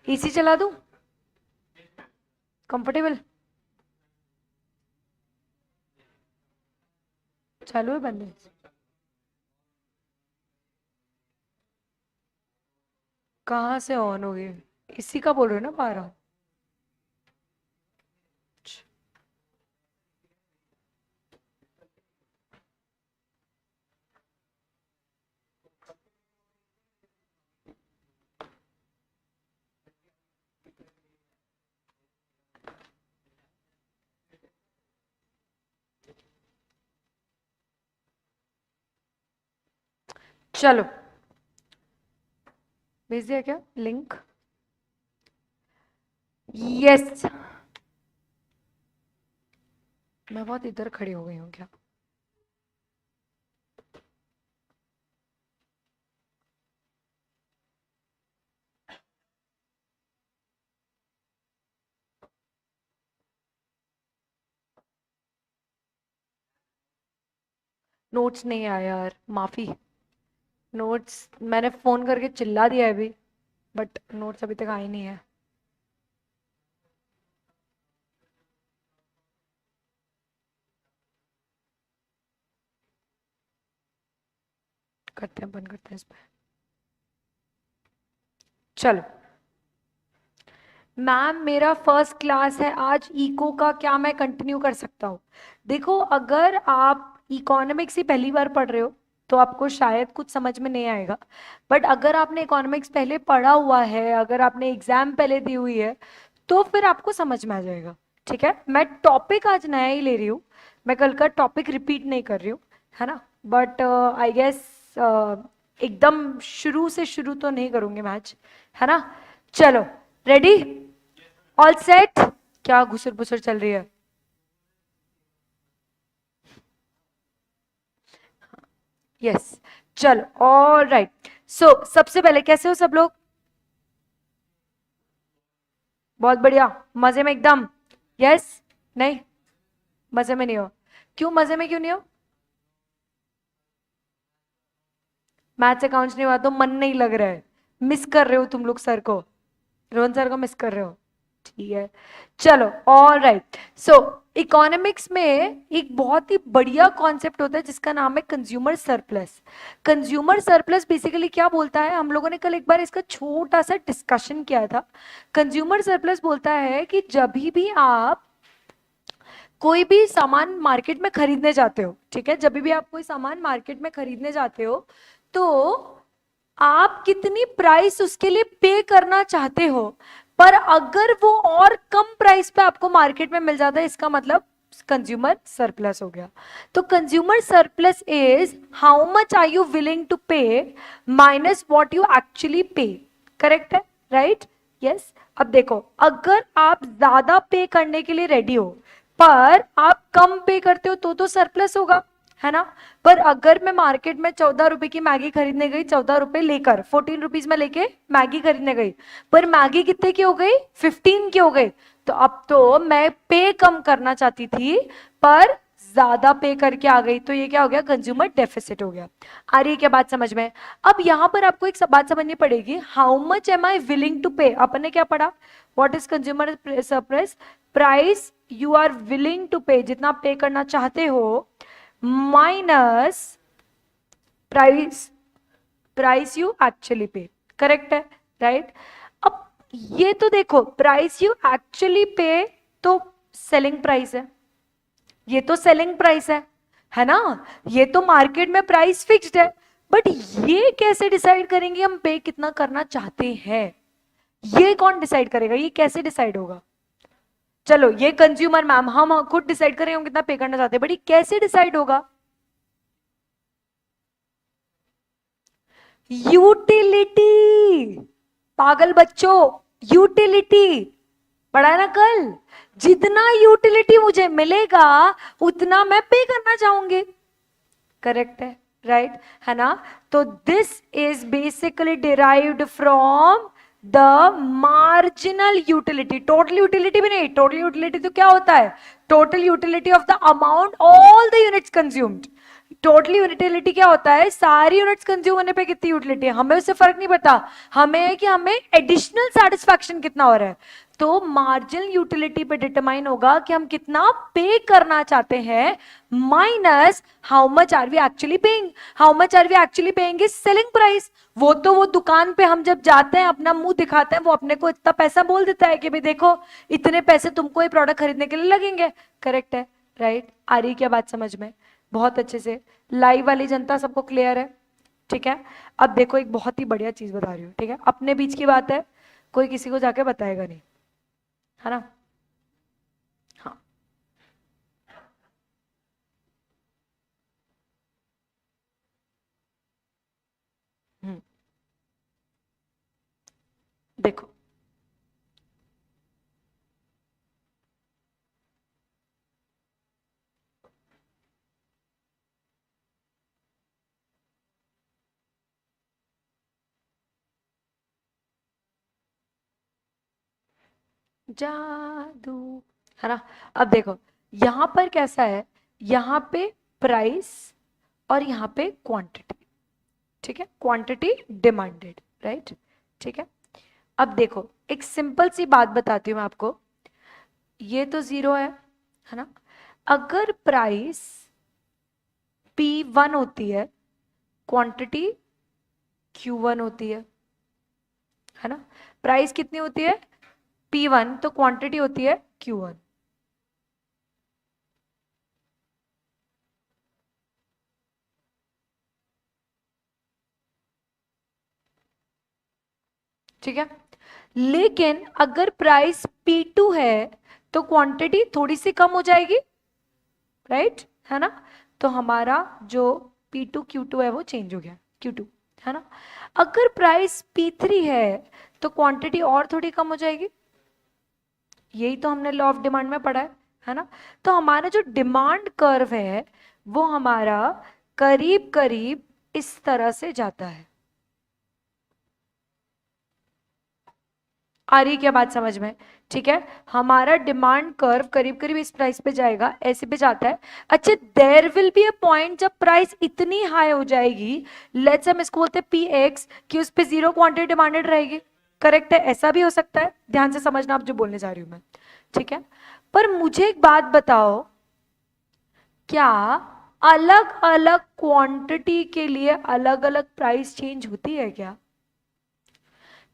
AC चला दूं? Comfortable? चालू है बंद है? कहाँ से ऑन हो गई? इसी का बोल रहे हो ना 12? चलो, भेज दिया क्या लिंक? यस। मैं बहुत इधर खड़ी हो गई हूँ क्या? नोट्स नहीं आया यार, माफी। नोट्स मैंने फोन करके चिल्ला दिया है अभी, बट नोट्स अभी तक आए नहीं है। करते हैं, बंद करते हैं इस पे। चलो मैम, मेरा फर्स्ट क्लास है आज इको का, क्या मैं कंटिन्यू कर सकता हूँ? देखो, अगर आप इकोनॉमिक्स ही पहली बार पढ़ रहे हो तो आपको शायद कुछ समझ में नहीं आएगा, बट अगर आपने इकोनॉमिक्स पहले पढ़ा हुआ है, अगर आपने एग्जाम पहले दी हुई है, तो फिर आपको समझ में आ जाएगा। ठीक है, मैं टॉपिक आज नया ही ले रही हूँ, मैं कल का टॉपिक रिपीट नहीं कर रही हूँ, है ना? बट आई गेस एकदम शुरू से शुरू तो नहीं करूंगी मैच, है ना? चलो, रेडी? All set? क्या घुसर पुसर चल रही है? यस। चलो, ऑल राइट। सो सबसे पहले कैसे हो सब लोग? बहुत बढ़िया, मजे में एकदम? यस? नहीं? मजे में नहीं हो? क्यों मजे में क्यों नहीं हो? मैथ्स अकाउंट्स नहीं हुआ तो मन नहीं लग रहा है? मिस कर रहे हो तुम लोग सर को? रोहन सर को मिस कर रहे हो? ठीक है, चलो, ऑल राइट। सो इकोनॉमिक्स में एक बहुत ही बढ़िया कॉन्सेप्ट होता है जिसका नाम है consumer surplus. Consumer surplus basically क्या बोलता है, हम लोगों ने कल एक बार इसका छोटा सा डिस्कशन किया था। कंज्यूमर सरप्लस बोलता है कि जब भी आप कोई भी सामान मार्केट में खरीदने जाते हो, ठीक है, जब भी आप कोई सामान मार्केट में खरीदने जाते हो, तो आप कितनी प्राइस उसके लिए पे करना चाहते हो, पर अगर वो और कम प्राइस पे आपको मार्केट में मिल जाता है, इसका मतलब कंज्यूमर सरप्लस हो गया। तो consumer surplus is how much are you willing to pay minus what you actually pay. Correct है? राइट? यस। अब देखो, अगर आप ज्यादा पे करने के लिए रेडी हो पर आप कम पे करते हो तो सरप्लस होगा, है ना? पर अगर मैं मार्केट में 14 रुपए की मैगी खरीदने गई, 14 रुपए लेकर 14 रुपीज में लेके मैगी खरीदने गई, पर मैगी कितने की हो गई? 15 की हो गई। तो अब तो मैं पे कम करना चाहती थी पर ज्यादा पे करके आ गई, तो ये क्या हो गया? कंज्यूमर डेफिसिट हो गया। आ रही है क्या बात समझ में? अब यहां पर आपको एक बात समझनी पड़ेगी, how much am I willing to pay. अपन ने क्या पढ़ा? What is consumer surplus? Price you are willing to pay, जितना पे करना चाहते हो, minus price, price you actually pay. Correct है? राइट? अब ये तो देखो, प्राइस यू एक्चुअली पे तो सेलिंग प्राइस है, ये तो सेलिंग प्राइस है ना? ये तो मार्केट में प्राइस फिक्स्ड है, बट ये कैसे डिसाइड करेंगे हम पे कितना करना चाहते हैं? ये कौन डिसाइड करेगा? ये कैसे डिसाइड होगा? चलो, ये कंज्यूमर मैम हम खुद डिसाइड करें हम कितना पे करना चाहते हैं, बट ये कैसे डिसाइड होगा? यूटिलिटी। पागल बच्चों, यूटिलिटी पढ़ा है ना कल? जितना यूटिलिटी मुझे मिलेगा उतना मैं पे करना चाहूंगी। करेक्ट है? राइट? है ना? तो this is basically derived from the marginal utility. Total utility भी नहीं, टोटल यूटिलिटी तो क्या होता है? Total utility of the amount all the units consumed. Totally utility क्या होता है, सारी यूनिट्स कंज्यूम होने पे कितनी यूटिलिटी है, हमें उससे फर्क नहीं पड़ता, हमें है कि हमें एडिशनल सेटिस्फैक्शन कितना हो रहा है। तो मार्जिनल यूटिलिटी पे डिटरमाइन होगा कि हम कितना पे करना चाहते हैं, minus how much are we actually paying. How much are we actually paying is selling price. वो तो वो दुकान पे हम जब जाते हैं अपना मुंह दिखाते हैं, वो अपने को इतना पैसा बोल देता है कि भाई देखो इतने पैसे तुमको ये प्रोडक्ट खरीदने के लिए लगेंगे। करेक्ट है, राइट? आ रही क्या बात समझ में? बहुत अच्छे से लाइव वाली जनता सबको क्लियर है? ठीक है। अब देखो एक बहुत ही बढ़िया चीज बता रही हूँ, ठीक है, अपने बीच की बात है, कोई किसी को जाके बताएगा नहीं, है ना? हाँ, हम्म, देखो जादू, है ना? अब देखो यहां पर कैसा है, यहां पे प्राइस और यहां पे क्वांटिटी, ठीक है, क्वांटिटी डिमांडेड, राइट? ठीक है। अब देखो एक सिंपल सी बात बताती हूँ मैं आपको, ये तो जीरो है ना? अगर प्राइस P1 होती है, क्वांटिटी Q1 होती है ना? प्राइस कितनी होती है? P1, तो क्वांटिटी होती है Q1। ठीक है। लेकिन अगर प्राइस P2 है तो क्वांटिटी थोड़ी सी कम हो जाएगी, राइट? है ना? तो हमारा जो P2 Q2 है वो चेंज हो गया, Q2, है ना? अगर प्राइस P3 है तो क्वांटिटी और थोड़ी कम हो जाएगी, यही तो हमने लॉ ऑफ डिमांड में पढ़ा है ना? तो हमारा जो डिमांड कर्व है वो हमारा करीब करीब इस तरह से जाता है। आ रही क्या बात समझ में? ठीक है, हमारा डिमांड कर्व करीब करीब इस प्राइस पे जाएगा, ऐसे पे जाता है। अच्छा, there will be a point जब प्राइस इतनी हाई हो जाएगी, लेट्स हम इसको बोलते हैं पी एक्स, कि उस पे जीरो क्वांटिटी डिमांडेड रहेगी। करेक्ट है, ऐसा भी हो सकता है, ध्यान से समझना आप जो बोलने जा रही हूं मैं, ठीक है? पर मुझे एक बात बताओ, क्या अलग अलग क्वांटिटी के लिए अलग अलग प्राइस चेंज होती है क्या?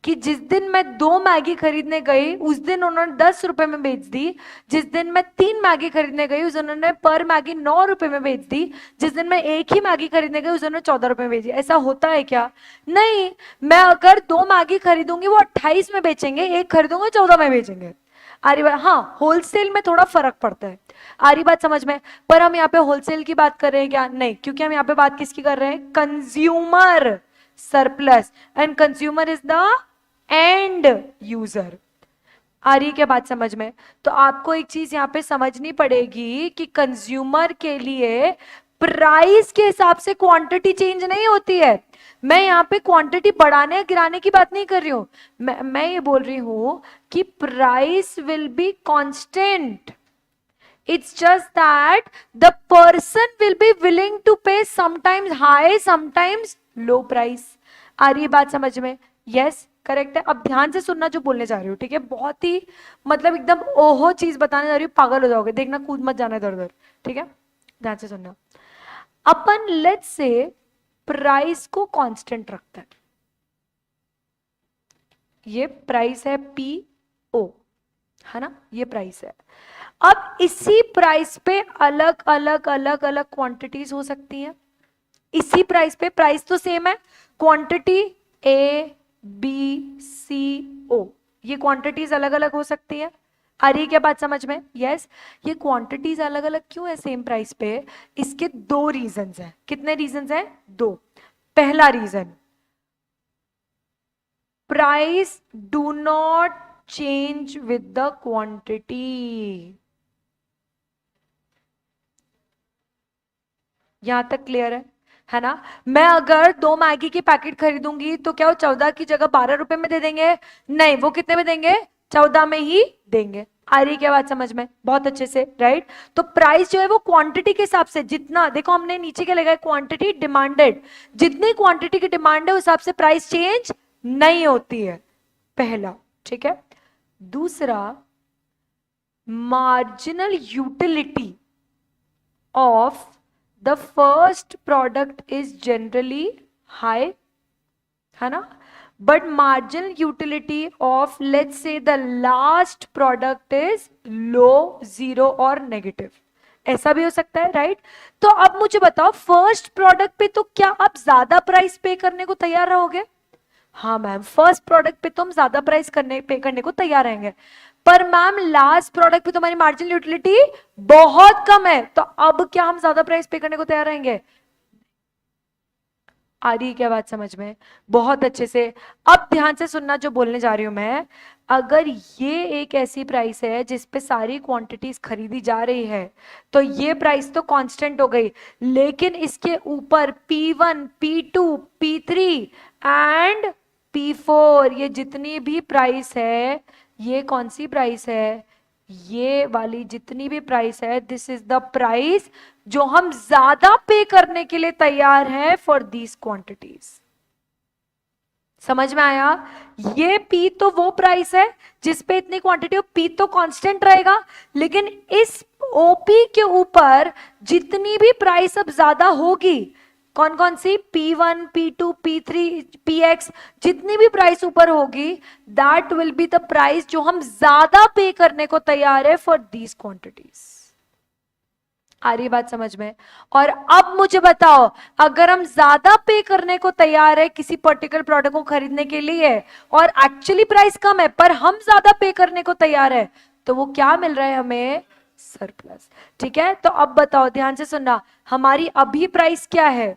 कि जिस दिन मैं 2 मैगी खरीदने गई उस दिन उन्होंने 10 रुपए में बेच दी, जिस दिन मैं 3 मैगी खरीदने गई उस दिन उन्होंने पर मैगी 9 रुपए में बेच दी, जिस दिन मैं एक ही मैगी खरीदने गई उस दिन उन्होंने 14 रुपए में बेची। ऐसा होता है क्या? नहीं। मैं अगर 2 मैगी खरीदूंगी वो 28 में बेचेंगे, एक खरीदूंगा 14 में बेचेंगे। आरी बात, हाँ होलसेल में थोड़ा फर्क पड़ता है। आरी बात समझ में? पर हम यहाँ पे होलसेल की बात कर रहे हैं क्या? नहीं, क्योंकि हम यहाँ पे बात किसकी कर रहे हैं? Consumer surplus, and consumer is the end user. आ रही है क्या बात समझ में? तो आपको एक चीज यहां पे समझनी पड़ेगी कि कंज्यूमर के लिए प्राइस के हिसाब से क्वांटिटी चेंज नहीं होती है। मैं यहाँ पे क्वांटिटी बढ़ाने या गिराने की बात नहीं कर रही हूं, मैं ये बोल रही हूं कि price will be constant. It's just that the person will be willing to pay sometimes high, sometimes low price. आ रही है बात समझ में? Yes, करेक्ट है। अब ध्यान से सुनना जो बोलने जा रही हूँ, ठीक है? बहुत ही मतलब एकदम ओहो चीज बताने जा रही हूँ, पागल हो जाओगे, देखना, कूद मत जाना इधर उधर, ठीक है? ध्यान से सुनना। अपन लेट्स से प्राइस को कांस्टेंट रखता है, ये प्राइस है पी ओ, है ना? ये प्राइस है। अब इसी प्राइस पे अलग अलग अलग अलग क्वांटिटीज हो सकती हैं। इसी प्राइस पे, प्राइस तो सेम है, क्वांटिटी ए बी सी ओ, ये क्वांटिटीज अलग अलग हो सकती है। आ रही है क्या बात समझ में? यस। ये क्वांटिटीज अलग अलग क्यों है सेम प्राइस पे? इसके दो रीजंस हैं। कितने रीजंस हैं? दो। पहला reason, price do not change with the quantity. यहां तक क्लियर है ना? मैं अगर 2 मैगी की पैकेट खरीदूंगी तो क्या वो 14 की जगह 12 रुपए में दे देंगे? नहीं, वो कितने में देंगे? 14 में ही देंगे। आ रही क्या बात समझ में? बहुत अच्छे से, राइट। तो प्राइस जो है वो क्वांटिटी के हिसाब से, जितना देखो हमने नीचे क्या लगा है, क्वांटिटी डिमांडेड, जितनी क्वांटिटी की डिमांड है उस हिसाब से प्राइस चेंज नहीं होती है, पहला, ठीक है। दूसरा, marginal utility of the first product is generally high, है ना, but marginal utility of let's say the last product is low, zero और नेगेटिव, ऐसा भी हो सकता है, राइट। तो अब मुझे बताओ, फर्स्ट प्रोडक्ट पे तो क्या आप ज्यादा प्राइस पे करने को तैयार रहोगे? हाँ मैम, फर्स्ट प्रोडक्ट पे तो हम ज्यादा प्राइस पे करने को तैयार रहेंगे, पर मैम लास्ट प्रोडक्ट पे तो हमारी मार्जिनल यूटिलिटी बहुत कम है, तो अब क्या हम ज्यादा प्राइस पे करने को तैयार रहेंगे? आ रही है क्या बात समझ में? बहुत अच्छे से। अब ध्यान से सुनना जो बोलने जा रही हूं मैं। अगर ये एक ऐसी प्राइस है जिस पे सारी क्वांटिटीज खरीदी जा रही है, तो ये प्राइस तो कांस्टेंट हो गई, लेकिन इसके ऊपर P1, P2, P3 and P4, ये जितनी भी प्राइस है, ये कौन सी प्राइस है? ये वाली जितनी भी प्राइस है, दिस इज द प्राइस जो हम ज्यादा पे करने के लिए तैयार हैं फॉर दीज क्वांटिटीज। समझ में आया? ये पी तो वो प्राइस है जिसपे इतनी क्वांटिटी हो, पी तो कांस्टेंट रहेगा, लेकिन इस ओपी के ऊपर जितनी भी प्राइस अब ज्यादा होगी, कौन कौन सी? P1, P2, P3, PX, जितनी भी प्राइस ऊपर होगी, that will be the price जो हम ज्यादा पे करने को तैयार है फॉर दीज क्वांटिटीज। आ रही बात समझ में? और अब मुझे बताओ, अगर हम ज्यादा पे करने को तैयार है किसी पर्टिकुलर प्रोडक्ट को खरीदने के लिए, और एक्चुअली प्राइस कम है पर हम ज्यादा पे करने को तैयार है, तो वो क्या मिल रहा है हमें? सरप्लस। ठीक है, तो अब बताओ, ध्यान से सुनना, हमारी अभी प्राइस क्या है?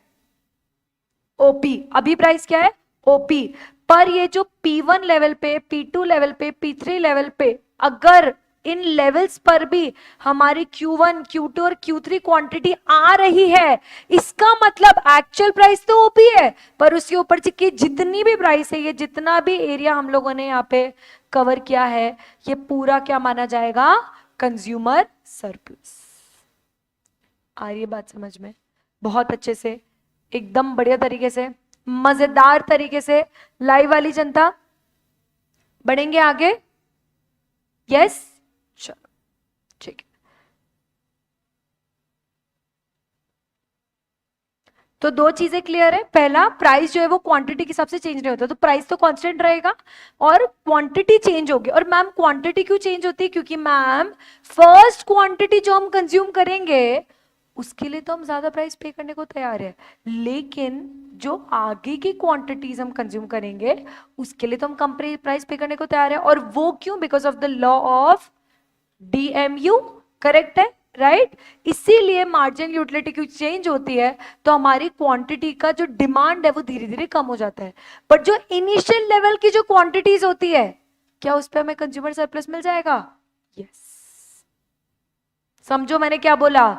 ओपी। अभी प्राइस क्या है? ओपी। पर ये जो P1 लेवल पे, P2 लेवल पे, P3 लेवल पे, अगर इन लेवल्स पर भी हमारी Q1, Q2 और Q3 क्वांटिटी आ रही है, इसका मतलब एक्चुअल प्राइस तो ओपी है, पर उसके ऊपर की जितनी भी प्राइस है, ये जितना भी एरिया हम लोगों ने यहाँ पे कवर किया है, ये पूरा क्या माना जाएगा? Consumer surplus. आ रही है बात समझ में? बहुत अच्छे से, एकदम बढ़िया तरीके से, मजेदार तरीके से। लाइव वाली जनता, बढ़ेंगे आगे? यस, चलो ठीक है। तो दो चीजें क्लियर है। पहला, प्राइस जो है वो क्वांटिटी के हिसाब से चेंज नहीं होता, तो प्राइस तो कांस्टेंट रहेगा और क्वांटिटी चेंज होगी। और मैम क्वांटिटी क्यों चेंज होती है? क्योंकि मैम फर्स्ट क्वांटिटी जो हम कंज्यूम करेंगे उसके लिए तो हम ज्यादा प्राइस पे करने को तैयार है, लेकिन जो आगे की क्वांटिटीज हम कंज्यूम करेंगे उसके लिए तो हम कम प्राइस पे करने को तैयार है। और वो क्यों? Because of the law of DMU, correct है, राइट। इसीलिए मार्जिन यूटिलिटी क्यों चेंज होती है, तो हमारी क्वांटिटी का जो डिमांड है वो धीरे धीरे कम हो जाता है, बट जो इनिशियल लेवल की जो क्वांटिटीज होती है, क्या उस पर हमें कंज्यूमर सरप्लस मिल जाएगा? यस। समझो मैंने क्या बोला।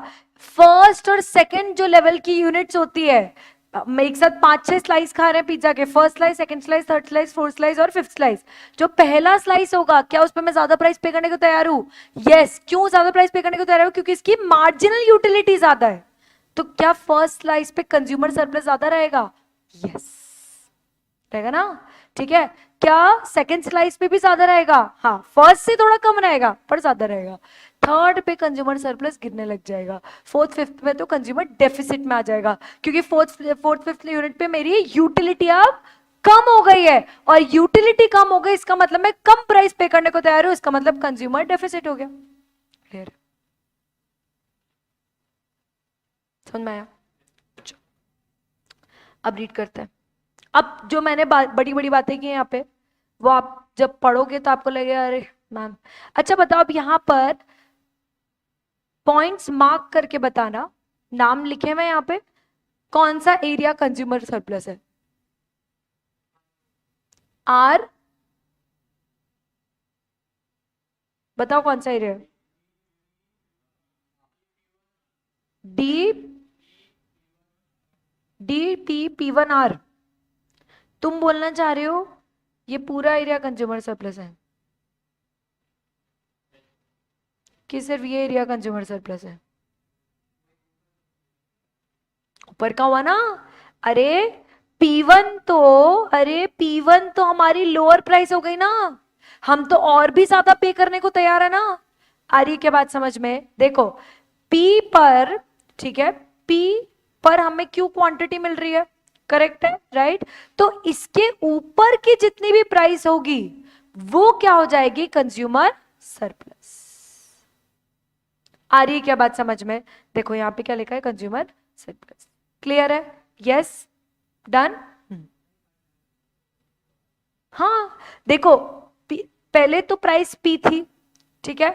फर्स्ट और सेकंड जो लेवल की यूनिट्स होती है, मैं एक साथ 5-6 स्लाइस खा रहे हैं पिज्जा के, first slice, second slice, third slice, fourth slice और फिफ्थ स्लाइस, जो पहला स्लाइस होगा, क्या उस पर मैं ज्यादा प्राइस पे करने को तैयार हूं? यस। क्यों ज्यादा प्राइस पे करने को तैयार हूं? क्योंकि इसकी मार्जिनल यूटिलिटी ज्यादा है। तो क्या फर्स्ट स्लाइस पे कंज्यूमर सरप्लस ज्यादा रहेगा? यस, रहेगा ना? ठीक है। क्या सेकंड स्लाइस पे भी ज्यादा रहेगा? हाँ, फर्स्ट से थोड़ा कम रहेगा पर ज्यादा रहेगा। थर्ड पे कंज्यूमर सरप्लस गिरने लग जाएगा, फोर्थ फिफ्थ में तो कंज्यूमर डेफिसिट में आ जाएगा, क्योंकि फोर्थ फिफ्थ यूनिट पे मेरी यूटिलिटी अब कम हो गई है, और यूटिलिटी कम हो गई इसका मतलब मैं कम प्राइस पे करने को तैयार हूं, इसका मतलब कंज्यूमर डेफिसिट हो गया। क्लियर? समझ में आया? अब रीड करते हैं। अब जो मैंने बड़ी बड़ी बातें की हैं यहाँ पे, वो आप जब पढ़ोगे तो आपको लगेगा अरे मैम। अच्छा बताओ, अब यहाँ पर पॉइंट्स मार्क करके बताना, नाम लिखे हुए यहाँ पे, कौन सा एरिया कंज्यूमर सरप्लस है? आर, बताओ कौन सा एरिया है? D, P1R। तुम बोलना चाह रहे हो ये पूरा एरिया कंज्यूमर सरप्लस है? कि सिर्फ ये एरिया कंज्यूमर सरप्लस है? ऊपर का हुआ ना। अरे P1 तो, अरे P1 तो हमारी लोअर प्राइस हो गई ना, हम तो और भी ज्यादा पे करने को तैयार है ना। आ रही क्या बात समझ में? देखो P पर, ठीक है, P पर हमें क्यों क्वांटिटी मिल रही है, करेक्ट है, राइट? तो इसके ऊपर की जितनी भी प्राइस होगी वो क्या हो जाएगी, कंज्यूमर सरप्लस। आ रही है क्या बात समझ में? देखो यहां पे क्या लिखा है, कंज्यूमर सरप्लस। क्लियर है? Yes, done. हाँ देखो, पहले तो प्राइस पी थी, ठीक है,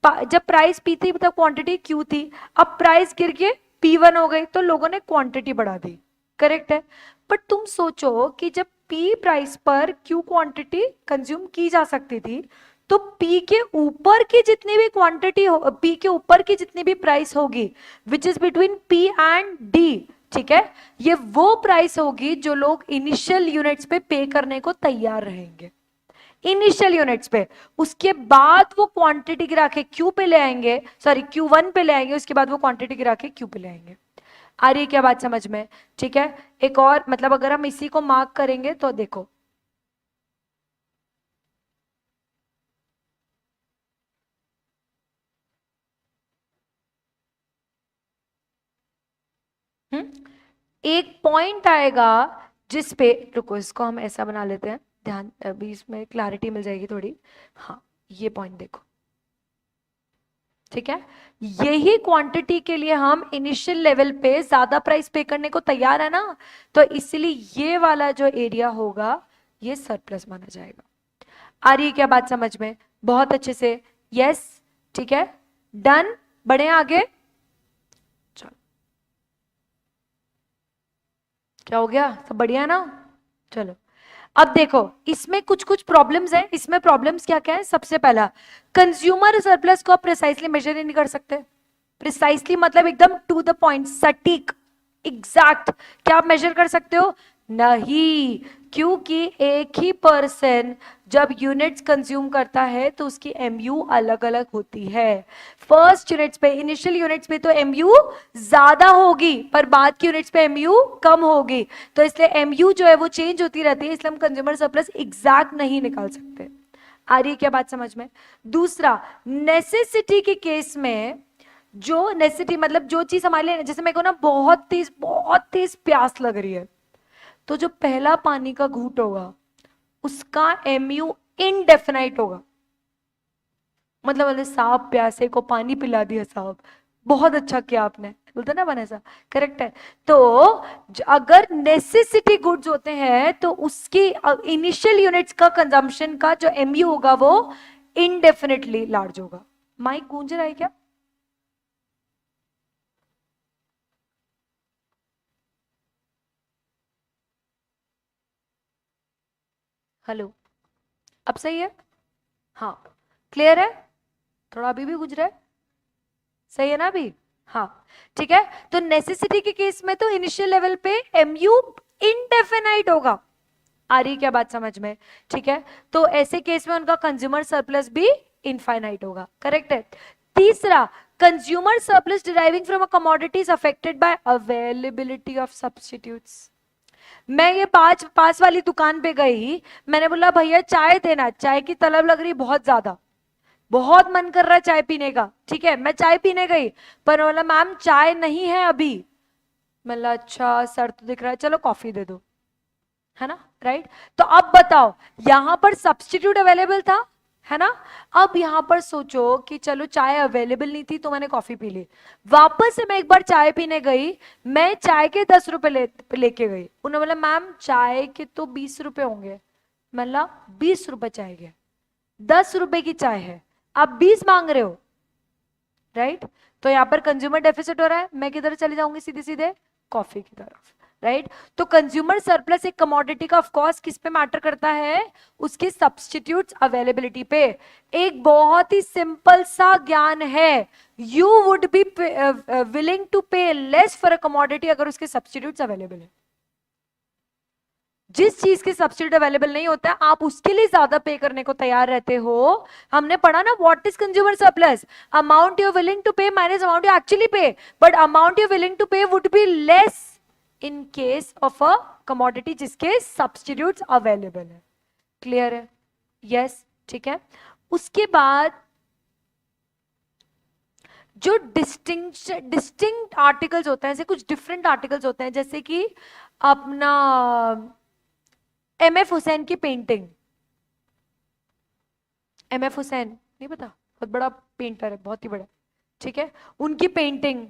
जब प्राइस पी थी मतलब क्वांटिटी क्यू थी, अब प्राइस गिर के P1 हो गई तो लोगों ने क्वांटिटी बढ़ा दी, करेक्ट है। बट तुम सोचो कि जब P प्राइस पर Q क्वांटिटी कंज्यूम की जा सकती थी, तो P के ऊपर की जितनी भी क्वांटिटी हो, P के ऊपर की जितनी भी प्राइस होगी which is between P and D, ठीक है, ये वो प्राइस होगी जो लोग इनिशियल यूनिट्स पे पे करने को तैयार रहेंगे, इनिशियल यूनिट्स पे। उसके बाद वो क्वांटिटी गिरा के क्यू पे ले आएंगे, सॉरी Q1 पे ले आएंगे, उसके बाद वो क्वांटिटी गिरा के क्यू पे ले आएंगे। आ रही है क्या बात समझ में? ठीक है, एक और मतलब अगर हम इसी को मार्क करेंगे तो देखो, एक पॉइंट आएगा जिसपे, रुको इसको हम ऐसा बना लेते हैं, ध्यान अभी इसमें क्लैरिटी मिल जाएगी थोड़ी। हाँ ये पॉइंट देखो, ठीक है, यही क्वांटिटी के लिए हम इनिशियल लेवल पे ज्यादा प्राइस पे करने को तैयार है ना, तो इसलिए ये वाला जो एरिया होगा ये सरप्लस माना जाएगा। आ रही है क्या बात समझ में? बहुत अच्छे से, यस, ठीक है, डन। बढ़े आगे, चलो, क्या हो गया, सब बढ़िया है ना? चलो अब देखो इसमें कुछ कुछ प्रॉब्लम्स हैं, इसमें प्रॉब्लम्स क्या क्या है? सबसे पहला, कंज्यूमर सरप्लस को आप प्रिसाइसली मेजर ही नहीं कर सकते। प्रिसाइसली मतलब एकदम टू द पॉइंट, सटीक, एग्जैक्ट, क्या आप मेजर कर सकते हो? नहीं, क्योंकि एक ही पर्सन जब यूनिट्स कंज्यूम करता है तो उसकी एमयू अलग अलग होती है। फर्स्ट यूनिट्स पे, इनिशियल यूनिट्स पे तो एमयू ज्यादा होगी, पर बाद की यूनिट्स पे एमयू कम होगी, तो इसलिए एमयू जो है वो चेंज होती रहती है, इसलिए हम कंज्यूमर सरप्लस एग्जैक्ट नहीं निकाल सकते। आ रही है क्या बात समझ में? दूसरा, नेसेसिटी के केस में, जो नेसेसिटी मतलब जो चीज हमारे लिए, जैसे मेरे को ना बहुत तेज प्यास लग रही है, तो जो पहला पानी का घूंट होगा उसका एमयू इनडेफिनाइट होगा, मतलब बोले साहब प्यासे को पानी पिला दिया साहब, बहुत अच्छा किया आपने, बोलते ना बने ऐसा, करेक्ट है। तो अगर नेसेसिटी गुड्स होते हैं तो उसकी इनिशियल यूनिट्स का कंजम्पशन का जो एमयू होगा वो इनडेफिनेटली लार्ज होगा। माइक गूंज रहा है क्या? हेलो, अब सही है? हाँ, क्लियर है? थोड़ा अभी भी गुज रहा है? सही है ना अभी? हाँ, ठीक है। तो नेसेसिटी के केस में तो इनिशियल लेवल पे एमयू इनडेफिनाइट होगा। आ रही क्या बात समझ में? ठीक है, तो ऐसे केस में उनका कंज्यूमर सरप्लस भी इनफाइनाइट होगा, करेक्ट है। तीसरा, consumer surplus deriving from a commodity is affected by availability of substitutes. मैं ये पास वाली दुकान पे गई, मैंने बोला भैया चाय देना, चाय की तलब लग रही बहुत ज्यादा, बहुत मन कर रहा है चाय पीने का, ठीक है, मैं चाय पीने गई, पर बोला मैम चाय नहीं है अभी। मतलब अच्छा सर तो दिख रहा है, चलो कॉफी दे दो, है ना, राइट? तो अब बताओ, यहां पर सब्स्टिट्यूट अवेलेबल था, है ना? अब यहां पर सोचो कि चलो चाय अवेलेबल नहीं थी तो मैंने कॉफी पी ली, वापस से मैं एक बार चाय पीने गई, मैं चाय के 10 रुपए लेके गई, उन्होंने बोला मैम चाय के तो 20 रुपए होंगे। मतलब 20 रुपए चाय के, 10 रुपए की चाय है, आप 20 मांग रहे हो, राइट? तो यहां पर कंज्यूमर डेफिसिट हो रहा है, मैं किधर चली जाऊंगी, सीधे सीधे कॉफी की तरफ, राइट? तो कंज्यूमर सरप्लस एक कमोडिटी का ऑफ कोर्स किस पे मैटर करता है? उसके सब्स्टिट्यूट्स अवेलेबिलिटी पे। एक बहुत ही सिंपल सा ज्ञान है, you would be willing to pay less for a commodity अगर उसके सब्स्टिट्यूट्स अवेलेबल है। जिस चीज के सब्सिट्यूट अवेलेबल नहीं होता है आप उसके लिए ज्यादा पे करने को तैयार रहते हो। हमने पढ़ा ना what is consumer surplus, amount you willing to pay minus amount you actually pay, but amount you willing to pay would be less in case of a commodity जिसके सब्सटीट्यूट्स अवेलेबल है। क्लियर है? Yes, ठीक है। उसके बाद जो distinct articles होते हैं, जैसे कुछ डिफरेंट आर्टिकल्स होते हैं, जैसे कि अपना एम एफ हुसैन की पेंटिंग, एम एफ हुसैन नहीं पता, बहुत बड़ा पेंटर है, बहुत ही बड़ा, ठीक है, उनकी पेंटिंग,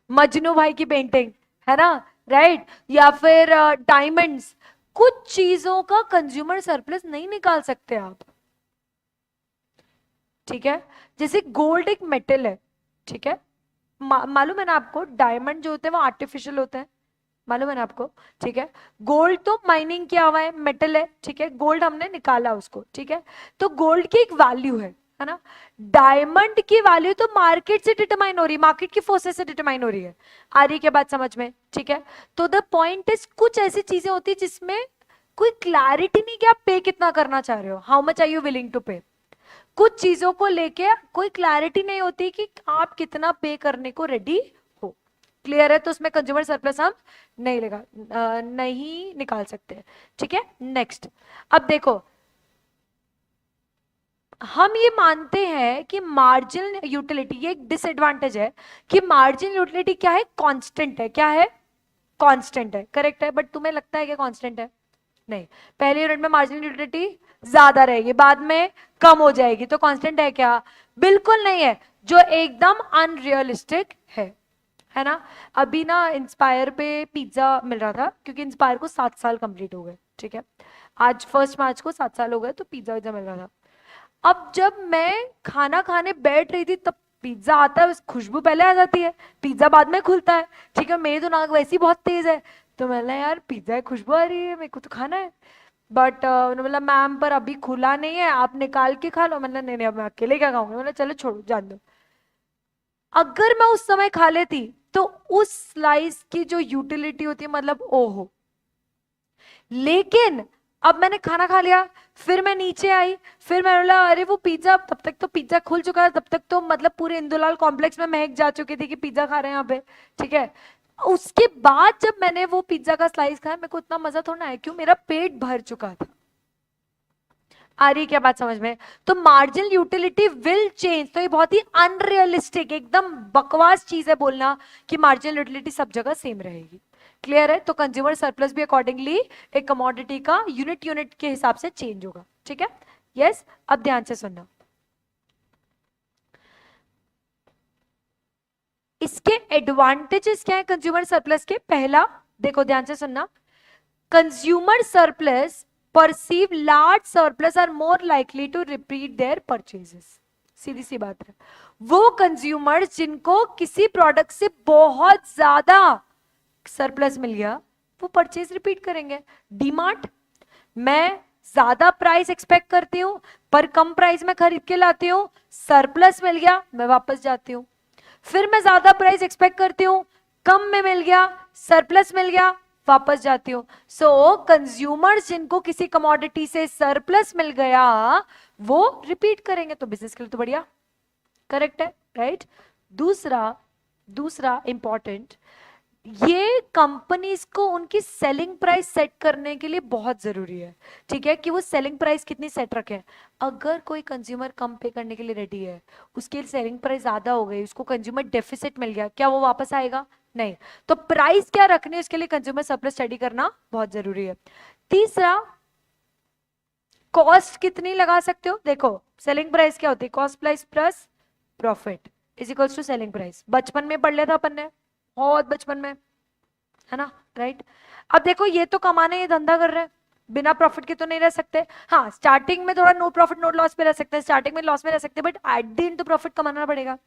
मजनू भाई की पेंटिंग, है ना, राइट, या फिर डायमंड्स, कुछ चीजों का कंज्यूमर सरप्लस नहीं निकाल सकते आप, ठीक है। जैसे गोल्ड एक मेटल है, ठीक है, मालूम है ना आपको, डायमंड जो होते हैं वो आर्टिफिशियल होते हैं, मालूम है ना आपको, ठीक है। गोल्ड तो माइनिंग किया हुआ है, मेटल है, ठीक है, गोल्ड हमने निकाला उसको, ठीक है, तो गोल्ड की एक वैल्यू है ना। डायमंड की वैल्यू तो मार्केट से डिटरमाइन हो रही है, मार्केट की फोर्सेस से डिटरमाइन हो रही है, आ रही के बात समझ में, ठीक है। तो द पॉइंट इज कुछ ऐसी चीजें होती है जिसमें कोई क्लैरिटी नहीं कि आप पे कितना करना चाह रहे हो, how much are you willing to pay, कुछ चीजों को लेके कोई क्लैरिटी नहीं होती कि आप कितना पे करने को रेडी हो। क्लियर है? तो उसमें कंज्यूमर सरप्लस हम नहीं निकाल सकते, ठीक है। नेक्स्ट, अब देखो, हम ये मानते हैं कि मार्जिनल यूटिलिटी, ये एक डिसएडवांटेज है कि मार्जिनल यूटिलिटी क्या है, कांस्टेंट है, क्या है, कांस्टेंट है, करेक्ट है, बट तुम्हें लगता है कि कांस्टेंट है? नहीं, पहले यूनिट में मार्जिनल यूटिलिटी ज्यादा रहेगी, बाद में कम हो जाएगी, तो कांस्टेंट है क्या? बिल्कुल नहीं है, जो एकदम अनरियलिस्टिक है ना। अभी ना इंस्पायर पे पिज्जा मिल रहा था, क्योंकि इंस्पायर को 7 साल कंप्लीट हो गए, ठीक है, आज 1 मार्च को 7 साल हो गए, तो पिज्जा विज्जा मिल रहा था। अब जब मैं खाना खाने बैठ रही थी तब पिज्जा आता है, खुशबू पहले आ जाती है, पिज्जा बाद में खुलता है, ठीक है, मेरी तो नाक वैसी बहुत तेज है, तो मैंने यार पिज्जा की खुशबू आ रही है, मेरे को तो खाना है, बट उन्होंने बोला मैम पर अभी खुला नहीं है, आप निकाल के खा लो, मैंने नहीं नहीं अब मैं अकेले क्या खाऊंगी, मैंने चलो छोड़ो जान दो। अगर मैं उस समय खा लेती तो उस स्लाइस की जो यूटिलिटी होती है, मतलब ओहो, लेकिन अब मैंने खाना खा लिया, फिर मैं नीचे आई, फिर मैंने बोला अरे वो पिज्जा, तब तक तो पिज्जा खुल चुका है, तब तक तो मतलब पूरे इंदुलाल कॉम्प्लेक्स में महक जा चुकी थी कि पिज्जा खा रहे हैं यहाँ पे, ठीक है। उसके बाद जब मैंने वो पिज्जा का स्लाइस खाया, मेरे को इतना मजा थोड़ा है, क्यों, मेरा पेट भर चुका था। आ रही क्या बात समझ में? तो मार्जिनल यूटिलिटी विल चेंज, तो ये बहुत ही अनरियलिस्टिक, एकदम बकवास चीज है बोलना कि मार्जिनल यूटिलिटी सब जगह सेम रहेगी। क्लियर है? तो कंज्यूमर सरप्लस भी अकॉर्डिंगली एक कमोडिटी का यूनिट यूनिट के हिसाब से चेंज होगा, ठीक है। यस, अब ध्यान से सुनना, इसके एडवांटेजेस क्या है कंज्यूमर सरप्लस के। पहला देखो, ध्यान से सुनना, consumer surplus perceive large surplus are more likely to repeat their purchases. सीधी सी बात है, वो कंज्यूमर्स जिनको किसी प्रोडक्ट से बहुत ज्यादा सरप्लस मिल गया, वो परचेज रिपीट करेंगे। डीमार्ट, मैं ज्यादा प्राइस एक्सपेक्ट करती हूँ पर कम प्राइस में खरीद के लाती हूँ, सरप्लस मिल गया मैं वापस जाती हूँ। फिर मैं ज्यादा प्राइस एक्सपेक्ट करती हूँ, कम में मिल गया, सरप्लस मिल गया, वापस जाती हूँ। सो कंज्यूमर्स जिनको किसी कमोडिटी से सरप्लस मिल गया वो रिपीट करेंगे, तो बिजनेस के लिए तो बढ़िया, करेक्ट है, राइट। दूसरा दूसरा इंपॉर्टेंट, ये कंपनीज को उनकी सेलिंग प्राइस सेट करने के लिए बहुत जरूरी है, ठीक है, कि वो सेलिंग प्राइस कितनी सेट रखें। अगर कोई कंज्यूमर कम पे करने के लिए रेडी है, उसकी सेलिंग प्राइस ज्यादा हो गई, उसको कंज्यूमर डेफिसिट मिल गया, क्या वो वापस आएगा? नहीं। तो प्राइस क्या रखनी है उसके लिए कंज्यूमर सरप्लस स्टडी करना बहुत जरूरी है। तीसरा, कॉस्ट कितनी लगा सकते हो। देखो सेलिंग प्राइस क्या होती है, cost price plus profit is equals to selling price, बचपन में पढ़ लिया था अपन ने, बहुत बचपन में, है ना, राइट। अब देखो ये तो कमाने, ये धंधा कर रहे हैं, बिना प्रॉफिट के तो नहीं रह सकते। हाँ, स्टार्टिंग में थोड़ा नो प्रॉफिट नो लॉस पे रह सकते हैं, स्टार्टिंग में लॉस में रह सकते हैं, बट एट द एंड तो प्रॉफिट कमाना पड़ेगा।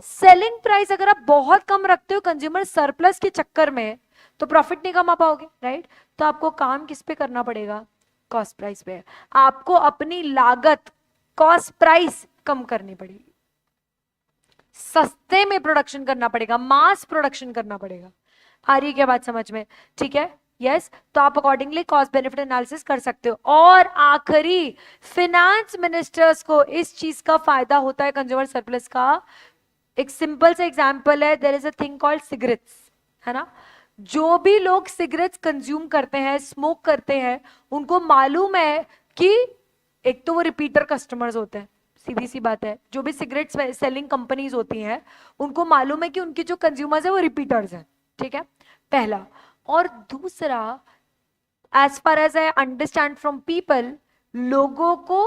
सेलिंग प्राइस अगर आप बहुत कम रखते हो कंज्यूमर सरप्लस के चक्कर में, तो प्रॉफिट नहीं कमा पाओगे, राइट। तो आपको काम किस पे करना पड़ेगा, कॉस्ट प्राइस पे। आपको अपनी लागत, कॉस्ट प्राइस कम करनी पड़ेगी, सस्ते में प्रोडक्शन करना पड़ेगा, मास प्रोडक्शन करना पड़ेगा, आ रही है क्या बात समझ में? ठीक है, यस तो आप अकॉर्डिंगली कॉस्ट बेनिफिट एनालिसिस कर सकते हो। और आखिरी, फिनेंस मिनिस्टर्स को इस चीज का फायदा होता है कंज्यूमर सरप्लस का। एक सिंपल सा एग्जांपल है, there is a thing called cigarettes, है ना। जो भी लोग सिगरेट्स कंज्यूम करते हैं, स्मोक करते हैं, उनको मालूम है कि एक तो वो रिपीटर कस्टमर्स होते हैं, सीधी सी बात है। जो भी सिगरेट सेलिंग कंपनीज होती हैं उनको मालूम है कि उनके जो कंज्यूमर्स है वो रिपीटर्स हैं, ठीक है, पहला। और दूसरा, as far as I understand from people, लोगों को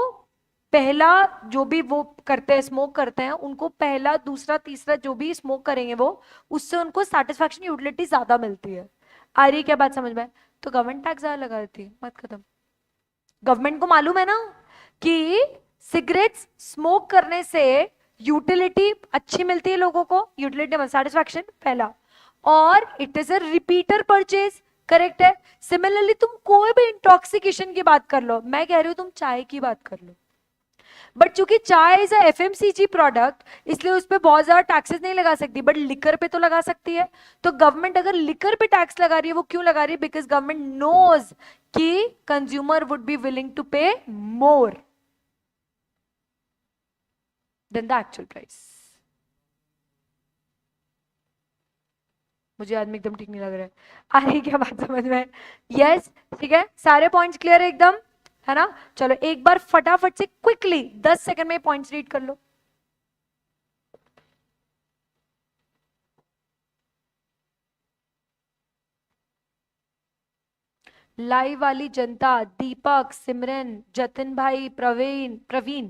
पहला, जो भी वो करते हैं स्मोक करते हैं, उनको पहला दूसरा तीसरा जो भी स्मोक करेंगे वो, उससे उनको सेटिस्फैक्शन यूटिलिटी ज्यादा मिलती है। आ रही है क्या बात समझ में? तो गवर्नमेंट टैक्स ज्यादा लगा देती है, बात खत्म। गवर्नमेंट को मालूम है ना कि सिगरेट्स स्मोक करने से यूटिलिटी अच्छी मिलती है लोगों को, यूटिलिटी सेटिस्फैक्शन पहला, और it is a repeater purchase, correct है। सिमिलरली तुम कोई भी इंटॉक्सिकेशन की बात कर लो, मैं कह रही हूं तुम चाय की बात कर लो, बट चूंकि चाय इज अ एफएमसीजी प्रोडक्ट इसलिए उस पर बहुत ज्यादा टैक्सेस नहीं लगा सकती, बट लिकर पे तो लगा सकती है। तो गवर्नमेंट अगर लिकर पे टैक्स लगा रही है, वो क्यों लगा रही है? बिकॉज गवर्नमेंट नोज कि consumer would be willing to pay more than the actual price. मुझे आदमी एकदम ठीक नहीं लग रहा है, आ रही क्या बात समझ में? यस, ठीक है, सारे पॉइंट्स क्लियर है एकदम, है ना। चलो एक बार फटाफट से क्विकली 10 सेकंड में पॉइंट्स रीड कर लो। लाइव वाली जनता, दीपक, सिमरन, जतिन भाई, प्रवीण प्रवीण,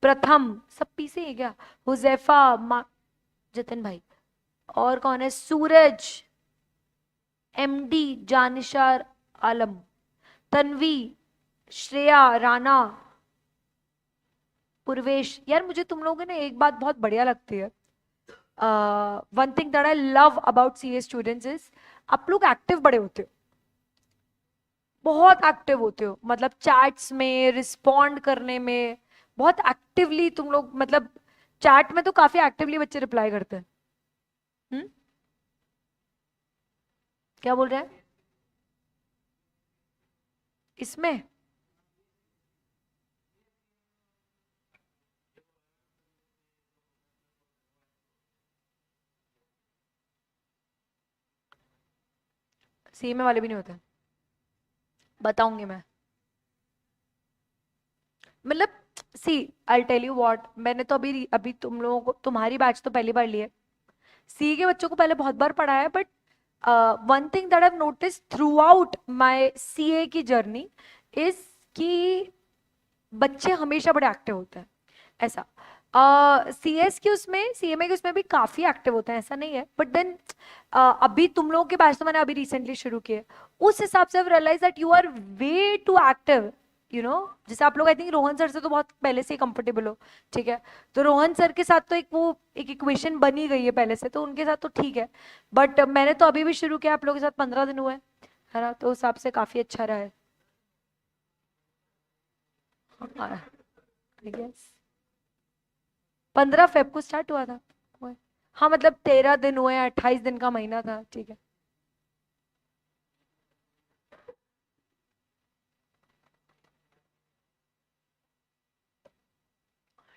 प्रथम, सब पीछे है क्या? हुजैफा, जतिन भाई, और कौन है? सूरज, एमडी, जानिशार आलम, तन्वी, श्रेया, राणा, पूर्वेश। यार मुझे तुम लोगों ने एक बात बहुत बढ़िया लगती है, one thing that I love about CA students is, आप लोग एक्टिव बड़े होते हो, बहुत एक्टिव होते हो, मतलब चैट्स में रिस्पॉन्ड करने में बहुत एक्टिवली तुम लोग, मतलब चैट में तो काफी एक्टिवली बच्चे रिप्लाई करते हैं। हम्म, क्या बोल रहे हैं इसमें? सीएमए वाले भी नहीं होते, बताऊंगी मैं। मतलब सी, आई टेल यू व्हाट, मैंने तो अभी अभी तुम लोगों को, तुम्हारी बैच तो पहली बार ली है, सी के बच्चों को पहले बहुत बार पढ़ाया है, but one thing that I notice through out my CA की जर्नी इज कि बच्चे हमेशा बड़े एक्टिव होते हैं, ऐसा। सीएस की उसमें, सीएमए के उसमें भी काफी एक्टिव होते हैं, ऐसा नहीं है, बट देन अभी तुम लोगों के बैच तो मैंने अभी रिसेंटली शुरू किए, उस हिसाब से realise that you are way too active, you know. जैसे आप लोग आई थिंक रोहन सर से तो बहुत पहले से ही कंफर्टेबल हो, ठीक है, तो रोहन सर के साथ तो एक वो एक इक्वेशन बनी गई है पहले से, तो उनके साथ तो ठीक है, बट मैंने तो अभी भी शुरू किया, आप लोगों के साथ 15 दिन हुए हैं, है ना, तो उस हिसाब से काफी अच्छा रहा है, आई गेस 15 फेब को स्टार्ट हुआ था। हाँ मतलब 13 दिन हुए, 28 दिन का महीना था, ठीक है।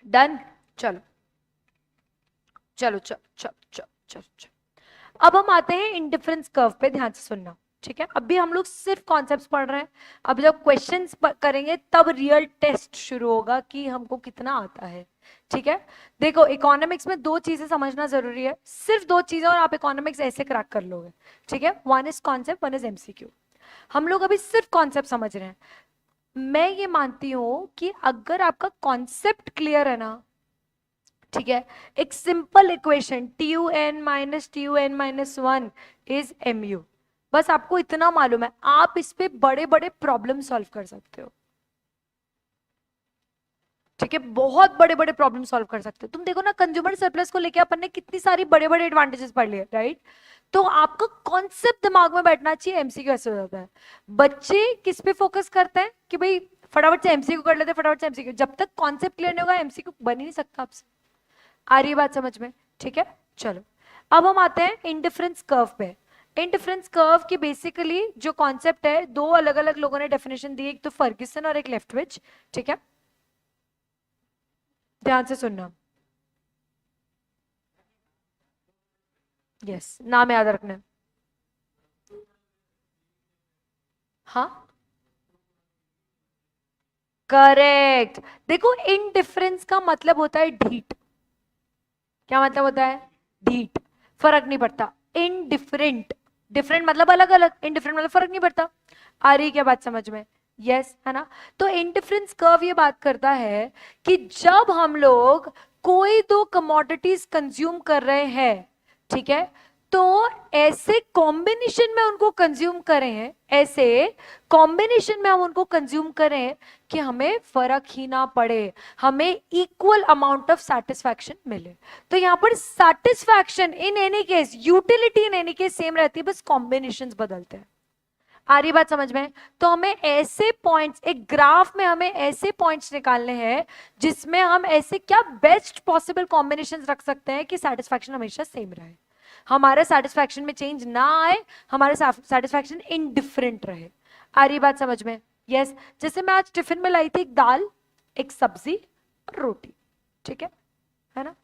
डन, चलो चलो चलो चलो चलो चलो चलो। अब हम आते हैं इंडिफरेंस कर्व पे, ध्यान से सुनना, ठीक है। अभी हम लोग सिर्फ कॉन्सेप्ट्स पढ़ रहे हैं, अब जब क्वेश्चंस करेंगे तब रियल टेस्ट शुरू होगा कि हमको कितना आता है, ठीक है। देखो इकोनॉमिक्स में दो चीजें समझना जरूरी है, सिर्फ दो चीजें, और आप इकोनॉमिक्स ऐसे क्रैक कर लोगे, ठीक है। One is concept, one is MCQ. हम लोग अभी सिर्फ कॉन्सेप्ट समझ रहे हैं। मैं ये मानती हूं कि अगर आपका कॉन्सेप्ट क्लियर है ना, ठीक है, एक simple equation TUN - TUN - 1 is MU, बस आपको इतना मालूम है, आप इस पे बड़े बड़े प्रॉब्लम सॉल्व कर सकते हो, ठीक है, बहुत बड़े बड़े प्रॉब्लम सॉल्व कर सकते हो। तुम देखो ना कंज्यूमर सरप्लस को लेके अपन ने कितनी सारी बड़े बड़े एडवांटेजेस पढ़ लिए, राइट। तो आपका कॉन्सेप्ट दिमाग में बैठना चाहिए, एमसीक्यू ऐसे हो जाता है। बच्चे किस पे फोकस करते हैं कि भाई फटाफट से एमसीक्यू कर लेते हैं, फटाफट से एमसीक्यू, जब तक कॉन्सेप्ट क्लियर नहीं होगा एमसीक्यू बन ही नहीं सकता आपसे। आ रही बात समझ में? ठीक है, चलो अब हम आते हैं इंडिफरेंस कर्व पे। इंडिफरेंस कर्व की बेसिकली जो कॉन्सेप्ट है, दो अलग अलग लोगों ने डेफिनेशन दी, एक तो फर्ग्यूसन और एक लेफ्टविच, ठीक है, ध्यान से सुनना। यस, नाम याद रखना। हाँ, करेक्ट। देखो, इनडिफरेंस का मतलब होता है ढीठ। क्या मतलब होता है? ढीठ, फर्क नहीं पड़ता। इनडिफरेंट, डिफरेंट मतलब अलग अलग, इनडिफरेंट मतलब फर्क नहीं पड़ता। आ रही क्या बात समझ में? यस, है ना? तो इंडिफरेंस कर्व ये बात करता है कि जब हम लोग कोई दो कमोडिटीज कंज्यूम कर रहे हैं, ठीक है, तो ऐसे कॉम्बिनेशन में उनको कंज्यूम करें हैं, ऐसे कॉम्बिनेशन में हम उनको कंज्यूम करें कि हमें फर्क ही ना पड़े, हमें इक्वल अमाउंट ऑफ सेटिस्फैक्शन मिले। तो यहां पर satisfaction in any case, utility in any case same रहती है, बस कॉम्बिनेशंस बदलते हैं। आ रही बात समझ में? तो हमें ऐसे पॉइंट्स, एक ग्राफ में हमें ऐसे पॉइंट्स निकालने हैं जिसमें हम ऐसे क्या बेस्ट पॉसिबल कॉम्बिनेशंस रख सकते हैं कि सेटिस्फैक्शन हमेशा सेम रहे, हमारे सेटिस्फैक्शन में चेंज ना आए, हमारे सेटिस्फैक्शन इनडिफरेंट रहे। आ रही बात समझ में? यस। जैसे मैं आज टिफिन में लाई थी एक दाल, एक सब्जी और रोटी, ठीक है ना?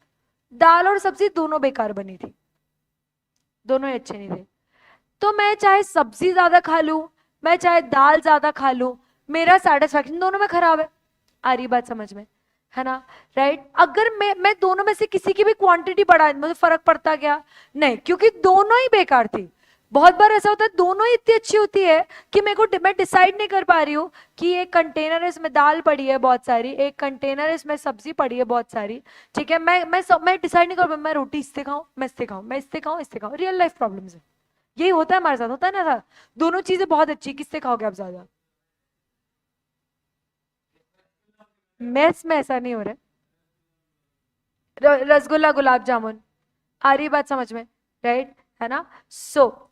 दाल और सब्जी दोनों बेकार बनी थी, दोनों ही अच्छे नहीं थे। तो मैं चाहे सब्जी ज्यादा खा लूं, मैं चाहे दाल ज्यादा खा लूं, मेरा सेटिस्फैक्शन दोनों में खराब है। आ रही बात समझ में? है ना? राइट। अगर मैं दोनों में से किसी की भी क्वांटिटी बढ़ा, मुझे फर्क पड़ता क्या? नहीं, क्योंकि दोनों ही बेकार थी। बहुत बार ऐसा होता है दोनों ही इतनी अच्छी होती है कि मैं डिसाइड नहीं कर पा रही हूँ कि एक कंटेनर इसमें दाल पड़ी है बहुत सारी, एक कंटेनर इसमें सब्जी पड़ी है बहुत सारी, ठीक है, मैं डिसाइड नहीं कर पा, मैं रोटी इससे खाऊं, मैं इससे खाऊं, मैं इससे खाऊं, इससे खाऊं। रियल लाइफ प्रॉब्लम्स है, यही होता है हमारे साथ, होता है ना साथ? दोनों चीजें बहुत अच्छी, किससे खाओगे आप ज्यादा? मेस में ऐसा नहीं हो रहा है। रसगुल्ला, गुलाब जामुन। आ रही बात समझ में? राइट, है ना? सो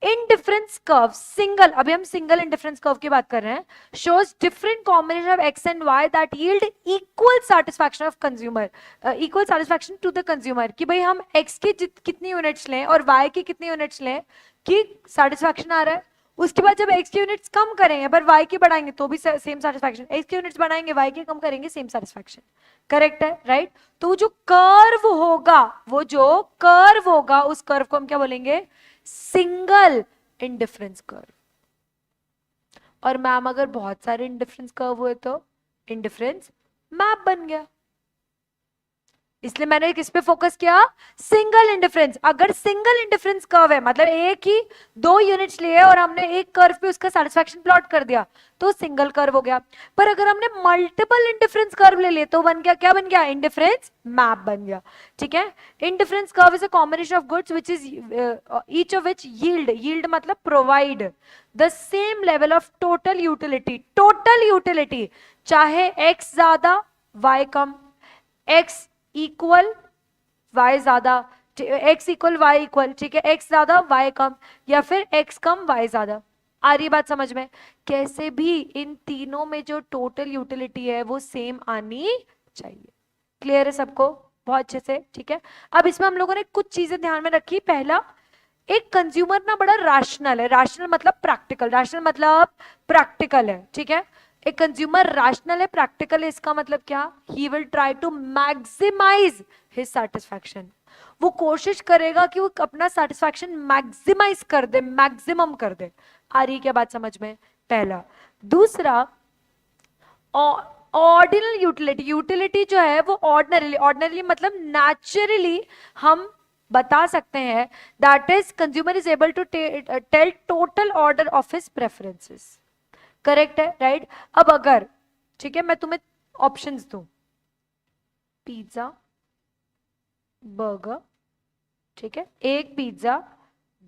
इंडिफरेंस कर्व सिंगल, अभी हम सिंगल इंडिफरेंस कर्व की बात कर रहे हैं, shows different combination of X and Y that yield equal satisfaction of consumer, equal satisfaction to the consumer. कि भाई हम एक्स की कितनी यूनिट्स लें और वाई की कितनी यूनिट्स लें कि सेटिस्फैक्शन आ रहा है। उसके बाद जब एक्स की यूनिट्स कम करेंगे पर वाई की बढ़ाएंगे तो भी सेम सेटिस्फैक्शन, एक्स की यूनिट्स बढ़ाएंगे वाई की कम करेंगे सेम सेटिस्फैक्शन। करेक्ट है, राइट? तो वो जो कर्व होगा, वो जो कर्व होगा, उस कर्व को हम क्या बोलेंगे? Single indifference curve. और मैम अगर बहुत सारे इंडिफरेंस कर्व हुए तो इंडिफरेंस मैप बन गया। इसलिए मैंने किस पे फोकस किया? Single indifference. अगर सिंगल इंडिफरेंस कर्व है, मतलब एक ही दो यूनिट्स लिए और हमने एक कर्व पे उसका सेटिस्फैक्शन प्लॉट कर दिया, तो सिंगल कर्व हो गया। पर अगर हमने मल्टीपल इंडिफरेंस कर्व ले लिए तो बन गया, क्या बन गया? इंडिफरेंस मैप बन गया। ठीक है? Indifference curve is a combination of goods which is each of which yield मतलब provide the same level of total utility. Total utility, चाहे एक्स ज्यादा वाई कम, एक्स इक्वल वाई ज्यादा, एक्स इक्वल वाई इक्वल, ठीक है, x ज्यादा Y कम, या फिर एक्स कम वाई ज्यादा। आ रही बात समझ में? कैसे भी इन तीनों में जो टोटल यूटिलिटी है वो सेम आनी चाहिए। क्लियर है सबको? बहुत अच्छे से, ठीक है। अब इसमें हम लोगों ने कुछ चीजें ध्यान में रखी। पहला, एक कंज्यूमर ना बड़ा रैशनल है, रैशनल मतलब प्रैक्टिकल, रैशनल मतलब प्रैक्टिकल है, ठीक है। एक कंज्यूमर रैशनल है, प्रैक्टिकल है, इसका मतलब क्या? He will try to maximise his satisfaction. वो कोशिश करेगा कि वो अपना सेटिस्फैक्शन मैक्सिमाइज कर दे, मैक्सिमम कर दे। आ रही क्या बात समझ में? पहला। दूसरा, ऑर्डिनल यूटिलिटी, यूटिलिटी जो है वो ऑर्डिनरली, ऑर्डिनरली मतलब नेचुरली हम बता सकते हैं that is consumer is able to tell total order of his preferences. Correct है, राइट? अब अगर, ठीक है, मैं तुम्हें ऑप्शंस दूं, पिज्जा, बर्गर, ठीक है, एक पिज्जा,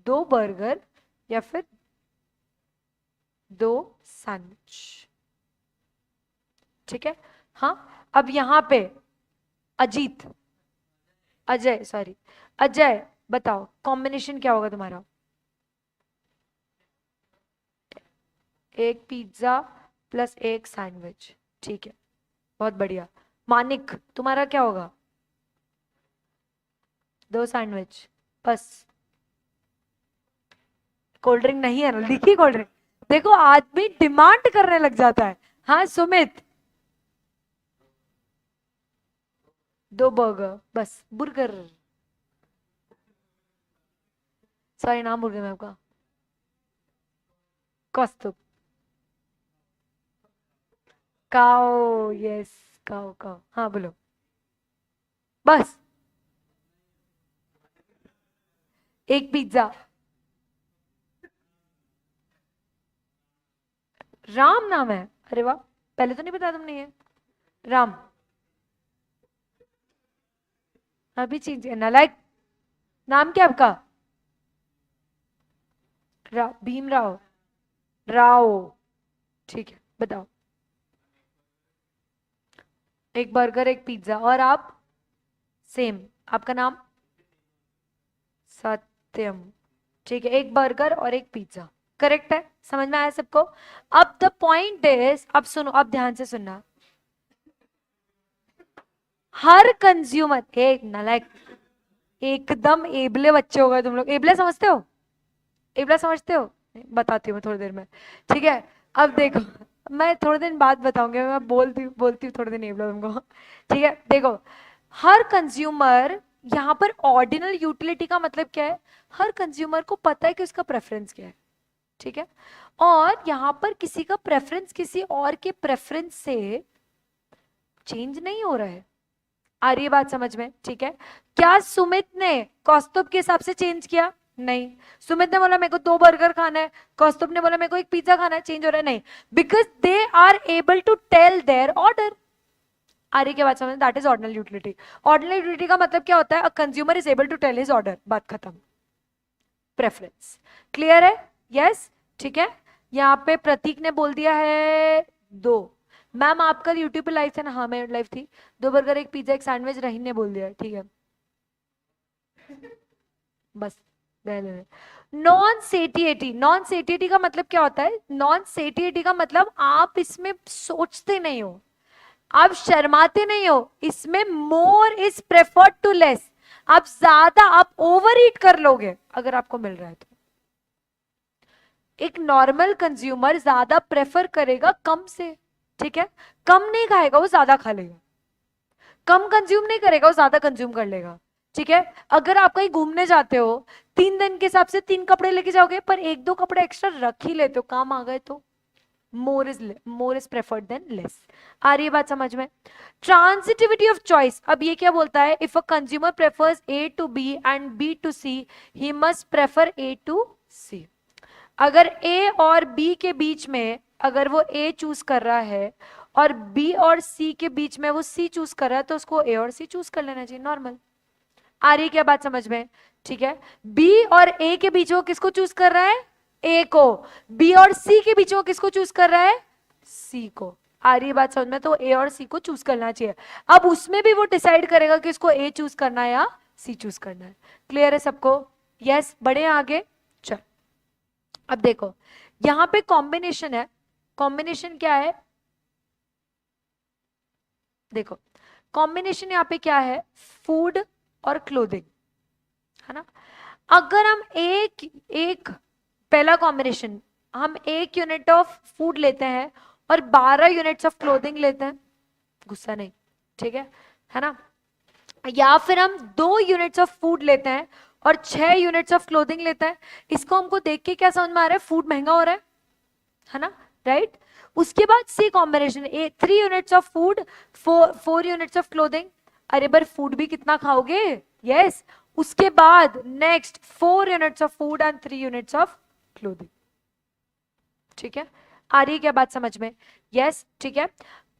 दो बर्गर, या फिर दो सैंडविच, ठीक है। हाँ, अब यहां पे अजीत, अजय, सॉरी, अजय, बताओ कॉम्बिनेशन क्या होगा तुम्हारा? एक पिज्जा प्लस एक सैंडविच, ठीक है, बहुत बढ़िया। मानिक, तुम्हारा क्या होगा? दो सैंडविच बस। कोल्ड ड्रिंक नहीं है ना, लिखी कोल्ड ड्रिंक। देखो आदमी डिमांड करने लग जाता है। हाँ सुमित, 2 बर्गर बस, बुर्गर, सॉरी नाम भूल गया मैं आपका। कौस्तुभ, काओ, यस, काओ काओ, हाँ बोलो। बस एक पिज्जा। राम नाम है? अरे वाह, पहले तो नहीं बताया तुमने ये। राम, अभी चेंज करना, लाइक नाम क्या आपका? भीमराव राव, ठीक है बताओ। एक बर्गर एक पिज्जा, और आप? सेम, आपका नाम? सत्यम, ठीक है, एक बर्गर और एक पिज्जा, करेक्ट है, समझ में आया सबको? अब द पॉइंट इज, अब सुनो, अब ध्यान से सुनना। हर कंज्यूमर, एक नालायक, एकदम एबले बच्चे हो गए तुम लोग। एबले समझते हो? एबला समझते हो? बताती हूँ मैं थोड़ी देर में, ठीक है। अब देखो, मैं थोड़े दिन बाद बताऊंगी, मैं बोलती बोलती हूँ थोड़े दिन एबला तुमको, ठीक है। देखो, हर कंज्यूमर, यहाँ पर ऑर्डिनल यूटिलिटी का मतलब क्या है? हर कंज्यूमर को पता है कि उसका प्रेफरेंस क्या है, ठीक है। और यहाँ पर किसी का प्रेफरेंस किसी और के प्रेफरेंस से चेंज नहीं हो रहा है। आ रही है बात समझ में? ठीक है। क्या सुमित ने कौस्तुभ के हिसाब से चेंज किया? नहीं। सुमित ने बोला मेरे को 2 बर्गर खाना है, कौस्तुभ ने बोला मेरे को एक पिज्जा खाना है, चेंज हो रहा है? नहीं, because they are able to tell their order. आ रही क्या बात समझ? That is ordinal utility. Ordinal utility का मतलब क्या होता है? A consumer is able to tell his order, बात खत्म। प्रेफरेंस क्लियर है? यस, ठीक है। यहाँ पे प्रतीक ने बोल दिया है 2। मैम आपका यूट्यूब पे लाइव था ना? हाँ मैं लाइव थी। 2 बर्गर एक पिज्जा एक सैंडविच, रहीन ने बोल दिया, ठीक है। बस नॉन सेटिएटी, नॉन सेटिएटी का मतलब क्या होता है? नॉन सेटिएटी का मतलब आप इसमें सोचते नहीं हो, आप शर्माते नहीं हो, इसमें more is preferred to less. आप ज्यादा, आप ओवर ईट कर लोगे अगर आपको मिल रहा है तो। एक नॉर्मल कंज्यूमर ज्यादा प्रेफर करेगा कम से, ठीक है। कम नहीं खाएगा, वो ज्यादा खा लेगा। कम कंज्यूम नहीं करेगा, वो ज्यादा कंज्यूम कर लेगा, ठीक है। अगर आप कहीं घूमने जाते हो, 3 दिन के हिसाब से 3 कपड़े लेके जाओगे, पर 1-2 कपड़े एक्स्ट्रा रख ही लेते हो, काम आ गए तो। More is preferred than less. आ रही है बात समझ में? ट्रांसिटिविटी ऑफ चॉइस, अब ये क्या बोलता है? If a consumer prefers A to B and B to C, he must prefer A to C. अगर ए और बी के बीच में, अगर वो ए चूज कर रहा है और बी और सी के बीच में वो सी चूज कर रहा है, तो उसको ए और सी चूज कर लेना चाहिए, नॉर्मल। आ रही है क्या बात समझ में? ठीक है। बी और ए के बीच वो किसको चूज कर रहा है? ए को। बी और सी के बीच वो किसको चूज कर रहा है? सी को। आ रही है बात समझ में? तो ए और सी को चूज करना चाहिए। अब उसमें भी वो डिसाइड करेगा कि उसको ए चूज करना है या सी चूज करना है। क्लियर है सबको? यस, बढ़े आगे। चल, अब देखो, यहां पे कॉम्बिनेशन है। कॉम्बिनेशन क्या है? देखो, कॉम्बिनेशन यहाँ पे क्या है? फूड और क्लोथिंग, है ना। अगर हम एक एक पहला कॉम्बिनेशन, हम 1 यूनिट ऑफ फूड लेते हैं और 12 यूनिट्स ऑफ क्लोथिंग लेते हैं, गुस्सा नहीं, ठीक है ना। या फिर हम 2 यूनिट्स ऑफ फूड लेते हैं और 6 यूनिट्स ऑफ क्लोथिंग लेते हैं, इसको हमको देख के क्या समझ में आ रहा है? फूड महंगा हो रहा है ना, राइट। उसके बाद C combination, 3 units of food, 4 units of clothing. अरे पर फूड भी कितना खाओगे? यस। उसके बाद next 4 units of food and 3 units of clothing, ठीक है। आ रही है क्या बात समझ में? यस, ठीक है।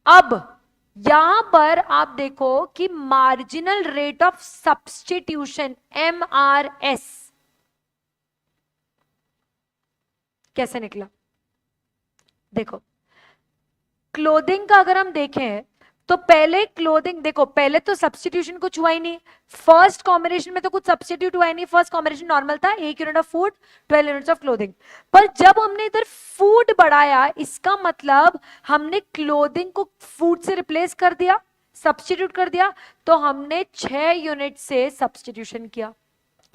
अब यहां पर आप देखो कि marginal rate of substitution, MRS, कैसे निकला? देखो, क्लोथिंग का अगर हम देखें तो पहले क्लोथिंग, देखो पहले तो सब्स्टिट्यूशन कुछ हुआ ही नहीं, फर्स्ट कॉम्बिनेशन में तो कुछ सब्स्टिट्यूट हुआ ही नहीं, फर्स्ट कॉम्बिनेशन नॉर्मल था, 1 unit of food 12 units of clothing. पर जब हमने इधर फूड बढ़ाया, इसका मतलब हमने क्लोथिंग को फूड से रिप्लेस कर दिया, सब्स्टिट्यूट कर दिया, तो हमने 6 यूनिट से सब्स्टिट्यूशन किया।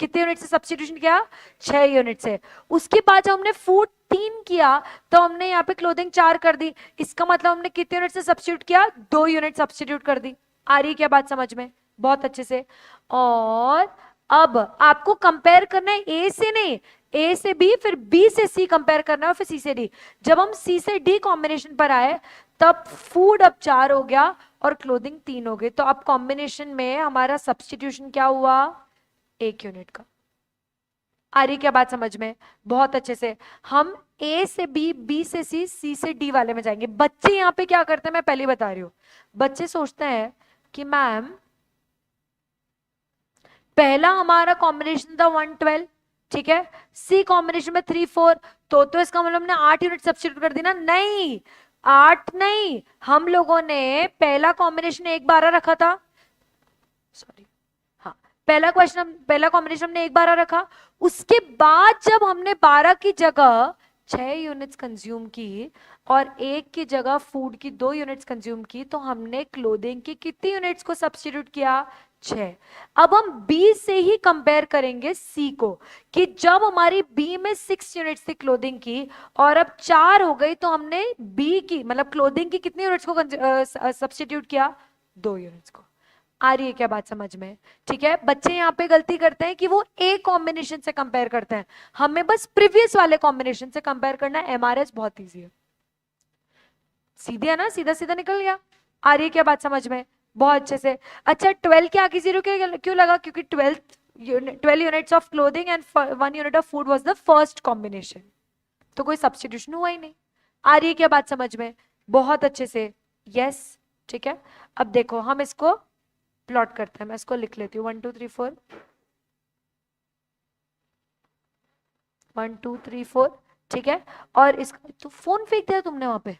कितने यूनिट से सब्स्टिट्यूशन किया? 6 यूनिट से। उसके बाद जब हमने फूड 3 किया तो हमने यहाँ पे क्लोथिंग 4 कर दी। इसका मतलब हमने कितने यूनिट से सब्स्टिट्यूट किया? 2 यूनिट सब्स्टिट्यूट कर दी। आ रही है क्या बात समझ में? बहुत अच्छे से। और अब आपको कंपेयर करना है ए से नहीं, ए से बी, फिर बी से सी कंपेयर करना है, फिर सी से डी। जब हम सी से डी कॉम्बिनेशन पर आए तब फूड अब 4 हो गया और क्लोथिंग 3 हो गई। तो अब कॉम्बिनेशन में हमारा सब्स्टिट्यूशन क्या हुआ? 1 यूनिट का। आ रही क्या बात समझ में? बहुत अच्छे से। हम ए से बी, बी से सी, सी से डी वाले में जाएंगे। बच्चे यहाँ पे क्या करते हैं मैं पहले बता रही हूँ। बच्चे सोचते हैं कि मैम पहला हमारा कॉम्बिनेशन था 112, ठीक है, सी कॉम्बिनेशन में 3 4, तो इसका मतलब हमने 8 यूनिट सब्स्टिट्यूट कर दी ना? नहीं, 8 नहीं, हम लोगों ने पहला कॉम्बिनेशन 1 12 रखा था। सॉरी, हाँ, पहला कॉम्बिनेशन हमने 1 12 रखा। उसके बाद जब हमने 12 की जगह 6 यूनिट्स कंज्यूम की और 1 की जगह फूड की 2 यूनिट्स कंज्यूम की, तो हमने क्लोथिंग की कितनी यूनिट्स को सब्स्टिट्यूट किया? 6। अब हम बी से ही कंपेयर करेंगे सी को, कि जब हमारी बी में 6 यूनिट्स थी क्लोथिंग की और अब 4 हो गई, तो हमने बी की मतलब क्लोथिंग की कितनी यूनिट्स को सब्स्टिट्यूट किया? 2 यूनिट्स को। आ रही है क्या बात समझ में? ठीक है, बच्चे यहाँ पे गलती करते हैं कि वो ए कॉम्बिनेशन से कंपेयर करते हैं। हमें बस प्रीवियस वाले कॉम्बिनेशन से कंपेयर करना है। एमआरएस बहुत इजी है, सीधे है ना, सीधा सीधा निकल गया। आ रही है क्या बात समझ में? बहुत अच्छे से। अच्छा, 12 के आगे 0 क्यों लगा? क्योंकि 12 units of clothing and 1 unit of food was the first combination, तो कोई सब्स्टिट्यूशन हुआ ही नहीं। आ रही है क्या बात समझ में? बहुत अच्छे से। यस, ठीक है। अब देखो हम इसको प्लॉट करते हैं। मैं इसको लिख लेती हूँ 1 2 3 4, 1 2 3 4, ठीक है। और इसका तो फोन फेंक दिया तुमने वहां पे,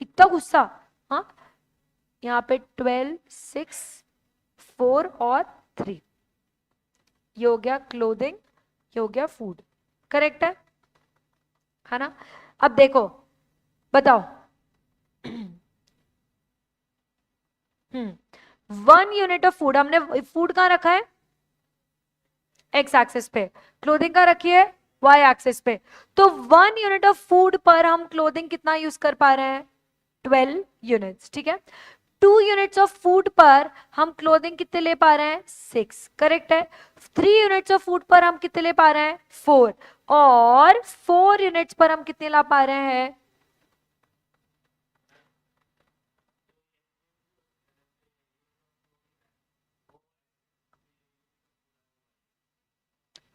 इतना गुस्सा? हाँ, यहाँ पे 12 6 4 और 3, ये हो गया क्लोथिंग, ये हो गया फूड। करेक्ट है ना? अब देखो, बताओ। 1 यूनिट ऑफ फूड, हमने फूड कहां रखा है? एक्स एक्सिस पे। क्लोथिंग का रखी है वाई एक्सिस पे। तो 1 यूनिट ऑफ फूड पर हम क्लोथिंग कितना यूज कर पा रहे हैं? 12 यूनिट्स, ठीक है। 2 यूनिट्स ऑफ फूड पर हम क्लोथिंग कितने ले पा रहे हैं? 6, करेक्ट है। 3 यूनिट्स ऑफ फूड पर हम कितने ले पा रहे हैं? 4। और 4 यूनिट्स पर हम कितने ला पा रहे हैं?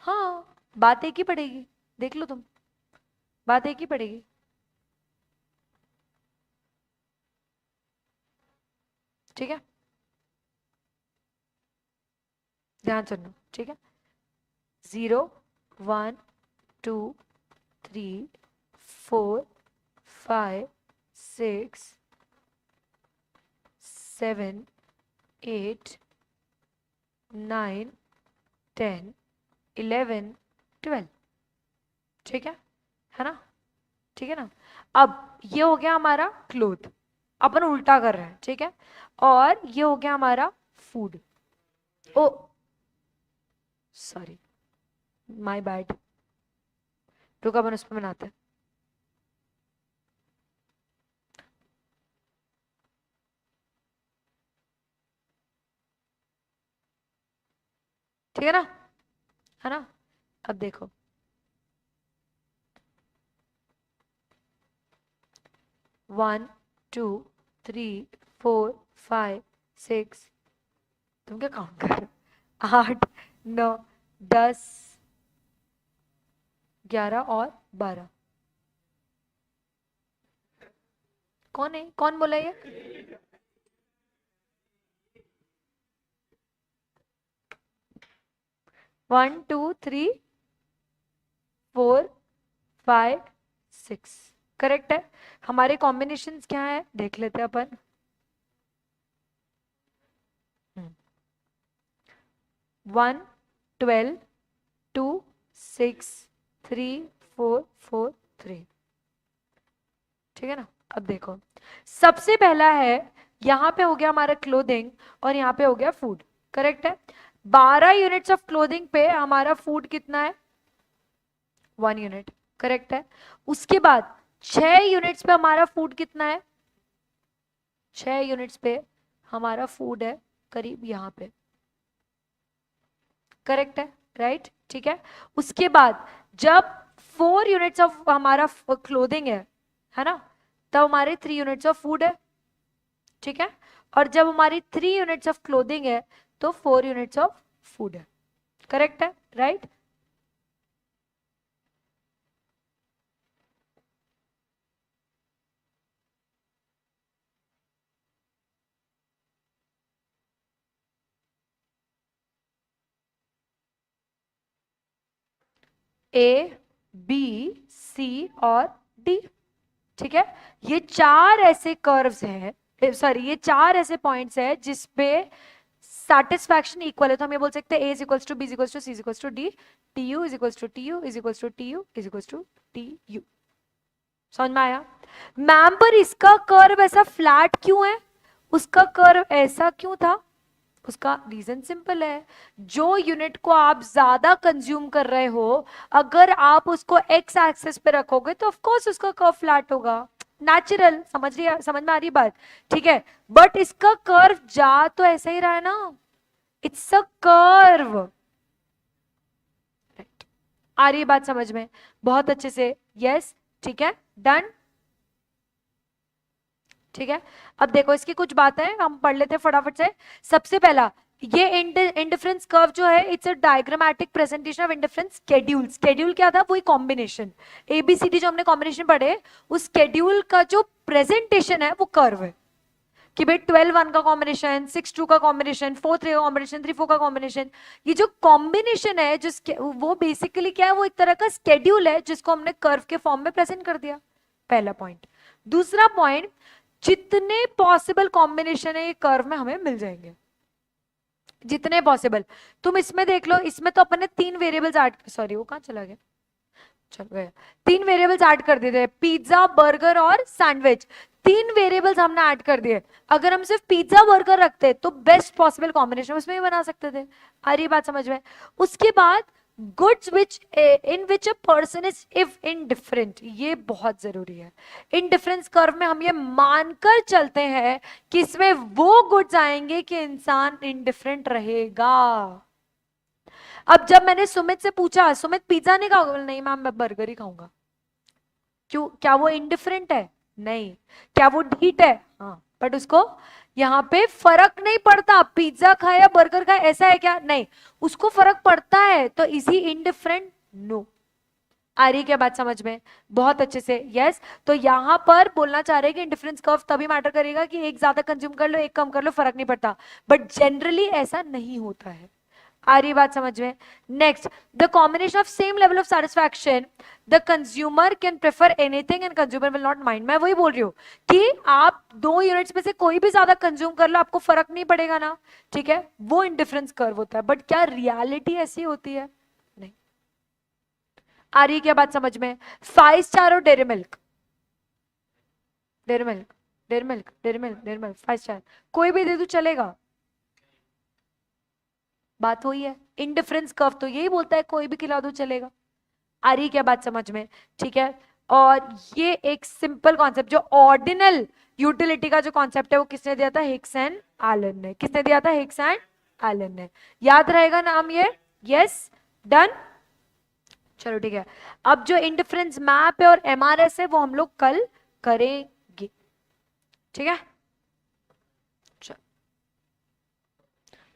हाँ, बात एक ही पड़ेगी, देख लो तुम, बात एक ही पड़ेगी। ठीक है, ध्यान सुनो, ठीक है। 0 1 2 3 4 5 6 7 8 9 10 11 12, ठीक है ना? ठीक है ना? अब ये हो गया हमारा क्लोथ, अपन उल्टा कर रहे हैं, ठीक है। और ये हो गया हमारा food. Oh sorry, my bad, रुको अपन उस पर बनाते हैं। ठीक है ना? अब देखो, 1 2 3 4 5 6, तुम क्या काउंट कर रहे हो? 8 9 10 11 और 12। कौन है? कौन बोला ये? One two three four five six, correct है। हमारे कॉम्बिनेशंस क्या है देख लेते हैं अपन। 1 12 2 6 3 4 4 3, ठीक है ना? अब देखो, सबसे पहला है, यहां पे हो गया हमारा क्लोथिंग और यहाँ पे हो गया फूड, करेक्ट है। 12 यूनिट्स ऑफ क्लोथिंग पे हमारा फूड कितना है? 1 यूनिट, करेक्ट है। उसके बाद 6 यूनिट्स पे हमारा फूड कितना है? 6 यूनिट्स पे हमारा फूड है करीब यहाँ पे, करेक्ट है, राइट, ठीक है। उसके बाद जब 4 यूनिट्स ऑफ हमारा क्लोथिंग है ना, तब हमारे 3 यूनिट्स ऑफ फूड है, ठीक है। और जब हमारी 3 यूनिट्स ऑफ क्लोथिंग है तो 4 यूनिट्स ऑफ फूड है, करेक्ट है, राइट। ए, बी, सी और डी, ठीक है। ये 4 ऐसे कर्व्स हैं, सॉरी ये 4 ऐसे पॉइंट्स हैं जिसपे सैटिस्फैक्शन इक्वल है। तो हम ये बोल सकते हैं A is equals to B is equals to C is equals to D, T U is equals to T U is equals to T U is equals to T U. समझ में आया? मैम पर इसका curve ऐसा flat क्यों है? उसका curve ऐसा क्यों था? उसका रीजन सिंपल है, जो यूनिट को आप ज्यादा कंज्यूम कर रहे हो, अगर आप उसको एक्स एक्सिस पे रखोगे तो ऑफ कोर्स उसका कर्व फ्लैट होगा, नेचुरल। समझ में आ रही बात? ठीक है। बट इसका कर्व जा तो ऐसा ही रहा है ना, इट्स अ कर्व, आ रही बात समझ में? बहुत अच्छे से, यस, ठीक है, डन, ठीक है। अब देखो इसकी कुछ बातें हम पढ़ लेते हैं फटाफट से। सबसे पहला, ये इंडिफरेंस कर्व जो है, it's a diagrammatic presentation of indifference schedule. Schedule क्या था? वही कॉम्बिनेशन, एबीसीडी जो हमने कॉम्बिनेशन पढ़े, उस स्केड्यूल का जो प्रेजेंटेशन है वो कर्व है कि भाई 12-1 का कॉम्बिनेशन, 6-2 का कॉम्बिनेशन, 4-3 का कॉम्बिनेशन, 3-4 का कॉम्बिनेशन। ये जो कॉम्बिनेशन है वो बेसिकली क्या है? वो एक तरह का स्केड्यूल है जिसको हमने कर्व के फॉर्म में प्रेजेंट कर दिया, पहला पॉइंट। दूसरा पॉइंट, जितने पॉसिबल कॉम्बिनेशन है ये कर्व में हमें मिल जाएंगे, जितने पॉसिबल। तुम इसमें देख लो, इसमें तो अपन ने 3 वेरिएबल्स ऐड, सॉरी वो कहां चला गया, चल गया, 3 वेरिएबल्स ऐड कर दिए थे, पिज्जा, बर्गर और सैंडविच। 3 वेरिएबल्स हमने ऐड कर दिए। अगर हम सिर्फ पिज्जा बर्गर रखते तो बेस्ट पॉसिबल कॉम्बिनेशन उसमें भी बना सकते थे। आ रही बात समझ में? उसके बाद goods which in which a person is if indifferent, ये बहुत जरूरी है। इनडिफरेंस कर्व में हम ये मानकर चलते हैं कि इसमें वो गुड्स आएंगे कि इंसान इनडिफरेंट रहेगा। अब जब मैंने सुमित से पूछा, सुमित पिज्जा नहीं खाओगे? नहीं मैम मैं बर्गर ही खाऊंगा। क्यों? क्या वो इनडिफरेंट है? नहीं। क्या वो ढीठ है? हाँ, बट उसको यहाँ पे फर्क नहीं पड़ता पिज्जा खाए या बर्गर खाए, ऐसा है क्या? नहीं, उसको फर्क पड़ता है। तो इज ही इनडिफरेंट? नो। आ रही क्या बात समझ में? बहुत अच्छे से, यस। तो यहां पर बोलना चाह रहे हैं कि इंडिफरेंस कर्व तभी मैटर करेगा कि एक ज्यादा कंज्यूम कर लो, एक कम कर लो, फर्क नहीं पड़ता। बट जनरली ऐसा नहीं होता है। आ रही बात समझ में? Next, the combination of same level of satisfaction, the consumer can prefer anything and consumer will not mind. मैं वही बोल रही हूँ कि आप 2 यूनिट्स में से कोई भी ज्यादा कंज्यूम कर लो, आपको फर्क नहीं पड़ेगा ना, ठीक है, वो इंडिफरेंस कर्व होता है। बट क्या रियलिटी ऐसी होती है? नहीं। आ रही क्या बात समझ में? 5 स्टार और dairy milk, dairy milk, dairy milk, dairy milk, dairy milk, 5 star, कोई भी दे दो चलेगा। बात वही है, इंडिफरेंस कर्व तो यही बोलता है कोई भी खिला दो चलेगा। आ रही क्या बात समझ में? ठीक है। और ये एक सिंपल कॉन्सेप्ट, जो ऑर्डिनल यूटिलिटी का जो कॉन्सेप्ट है वो किसने दिया था? हिक्स एंड एलन ने। किसने दिया था? हिक्स एंड एलन ने। याद रहेगा नाम ये? यस, डन, चलो ठीक है। अब जो इंडिफरेंस मैप है और एमआरएस है वो हम लोग कल करेंगे, ठीक है।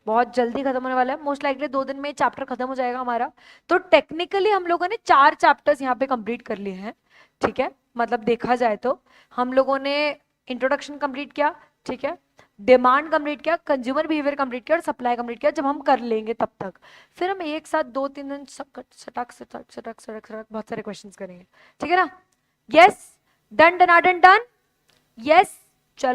बहुत जल्दी खत्म होने वाला है, मोस्ट लाइकली 2 दिन में चैप्टर खत्म हो जाएगा हमारा। तो टेक्निकली हम लोगों ने 4 चैप्टर्स यहाँ पे कंप्लीट कर लिए हैं, ठीक है। मतलब देखा जाए तो हम लोगों ने इंट्रोडक्शन कंप्लीट किया, ठीक है, डिमांड कंप्लीट किया, कंज्यूमर बिहेवियर कंप्लीट किया और सप्लाई कंप्लीट किया। जब हम कर लेंगे तब तक फिर हम एक साथ 2-3 दिन सटक सटक सटक सटक सटक बहुत सारे क्वेश्चंस करेंगे, ठीक है ना? Yes, done, done, done, done, yes.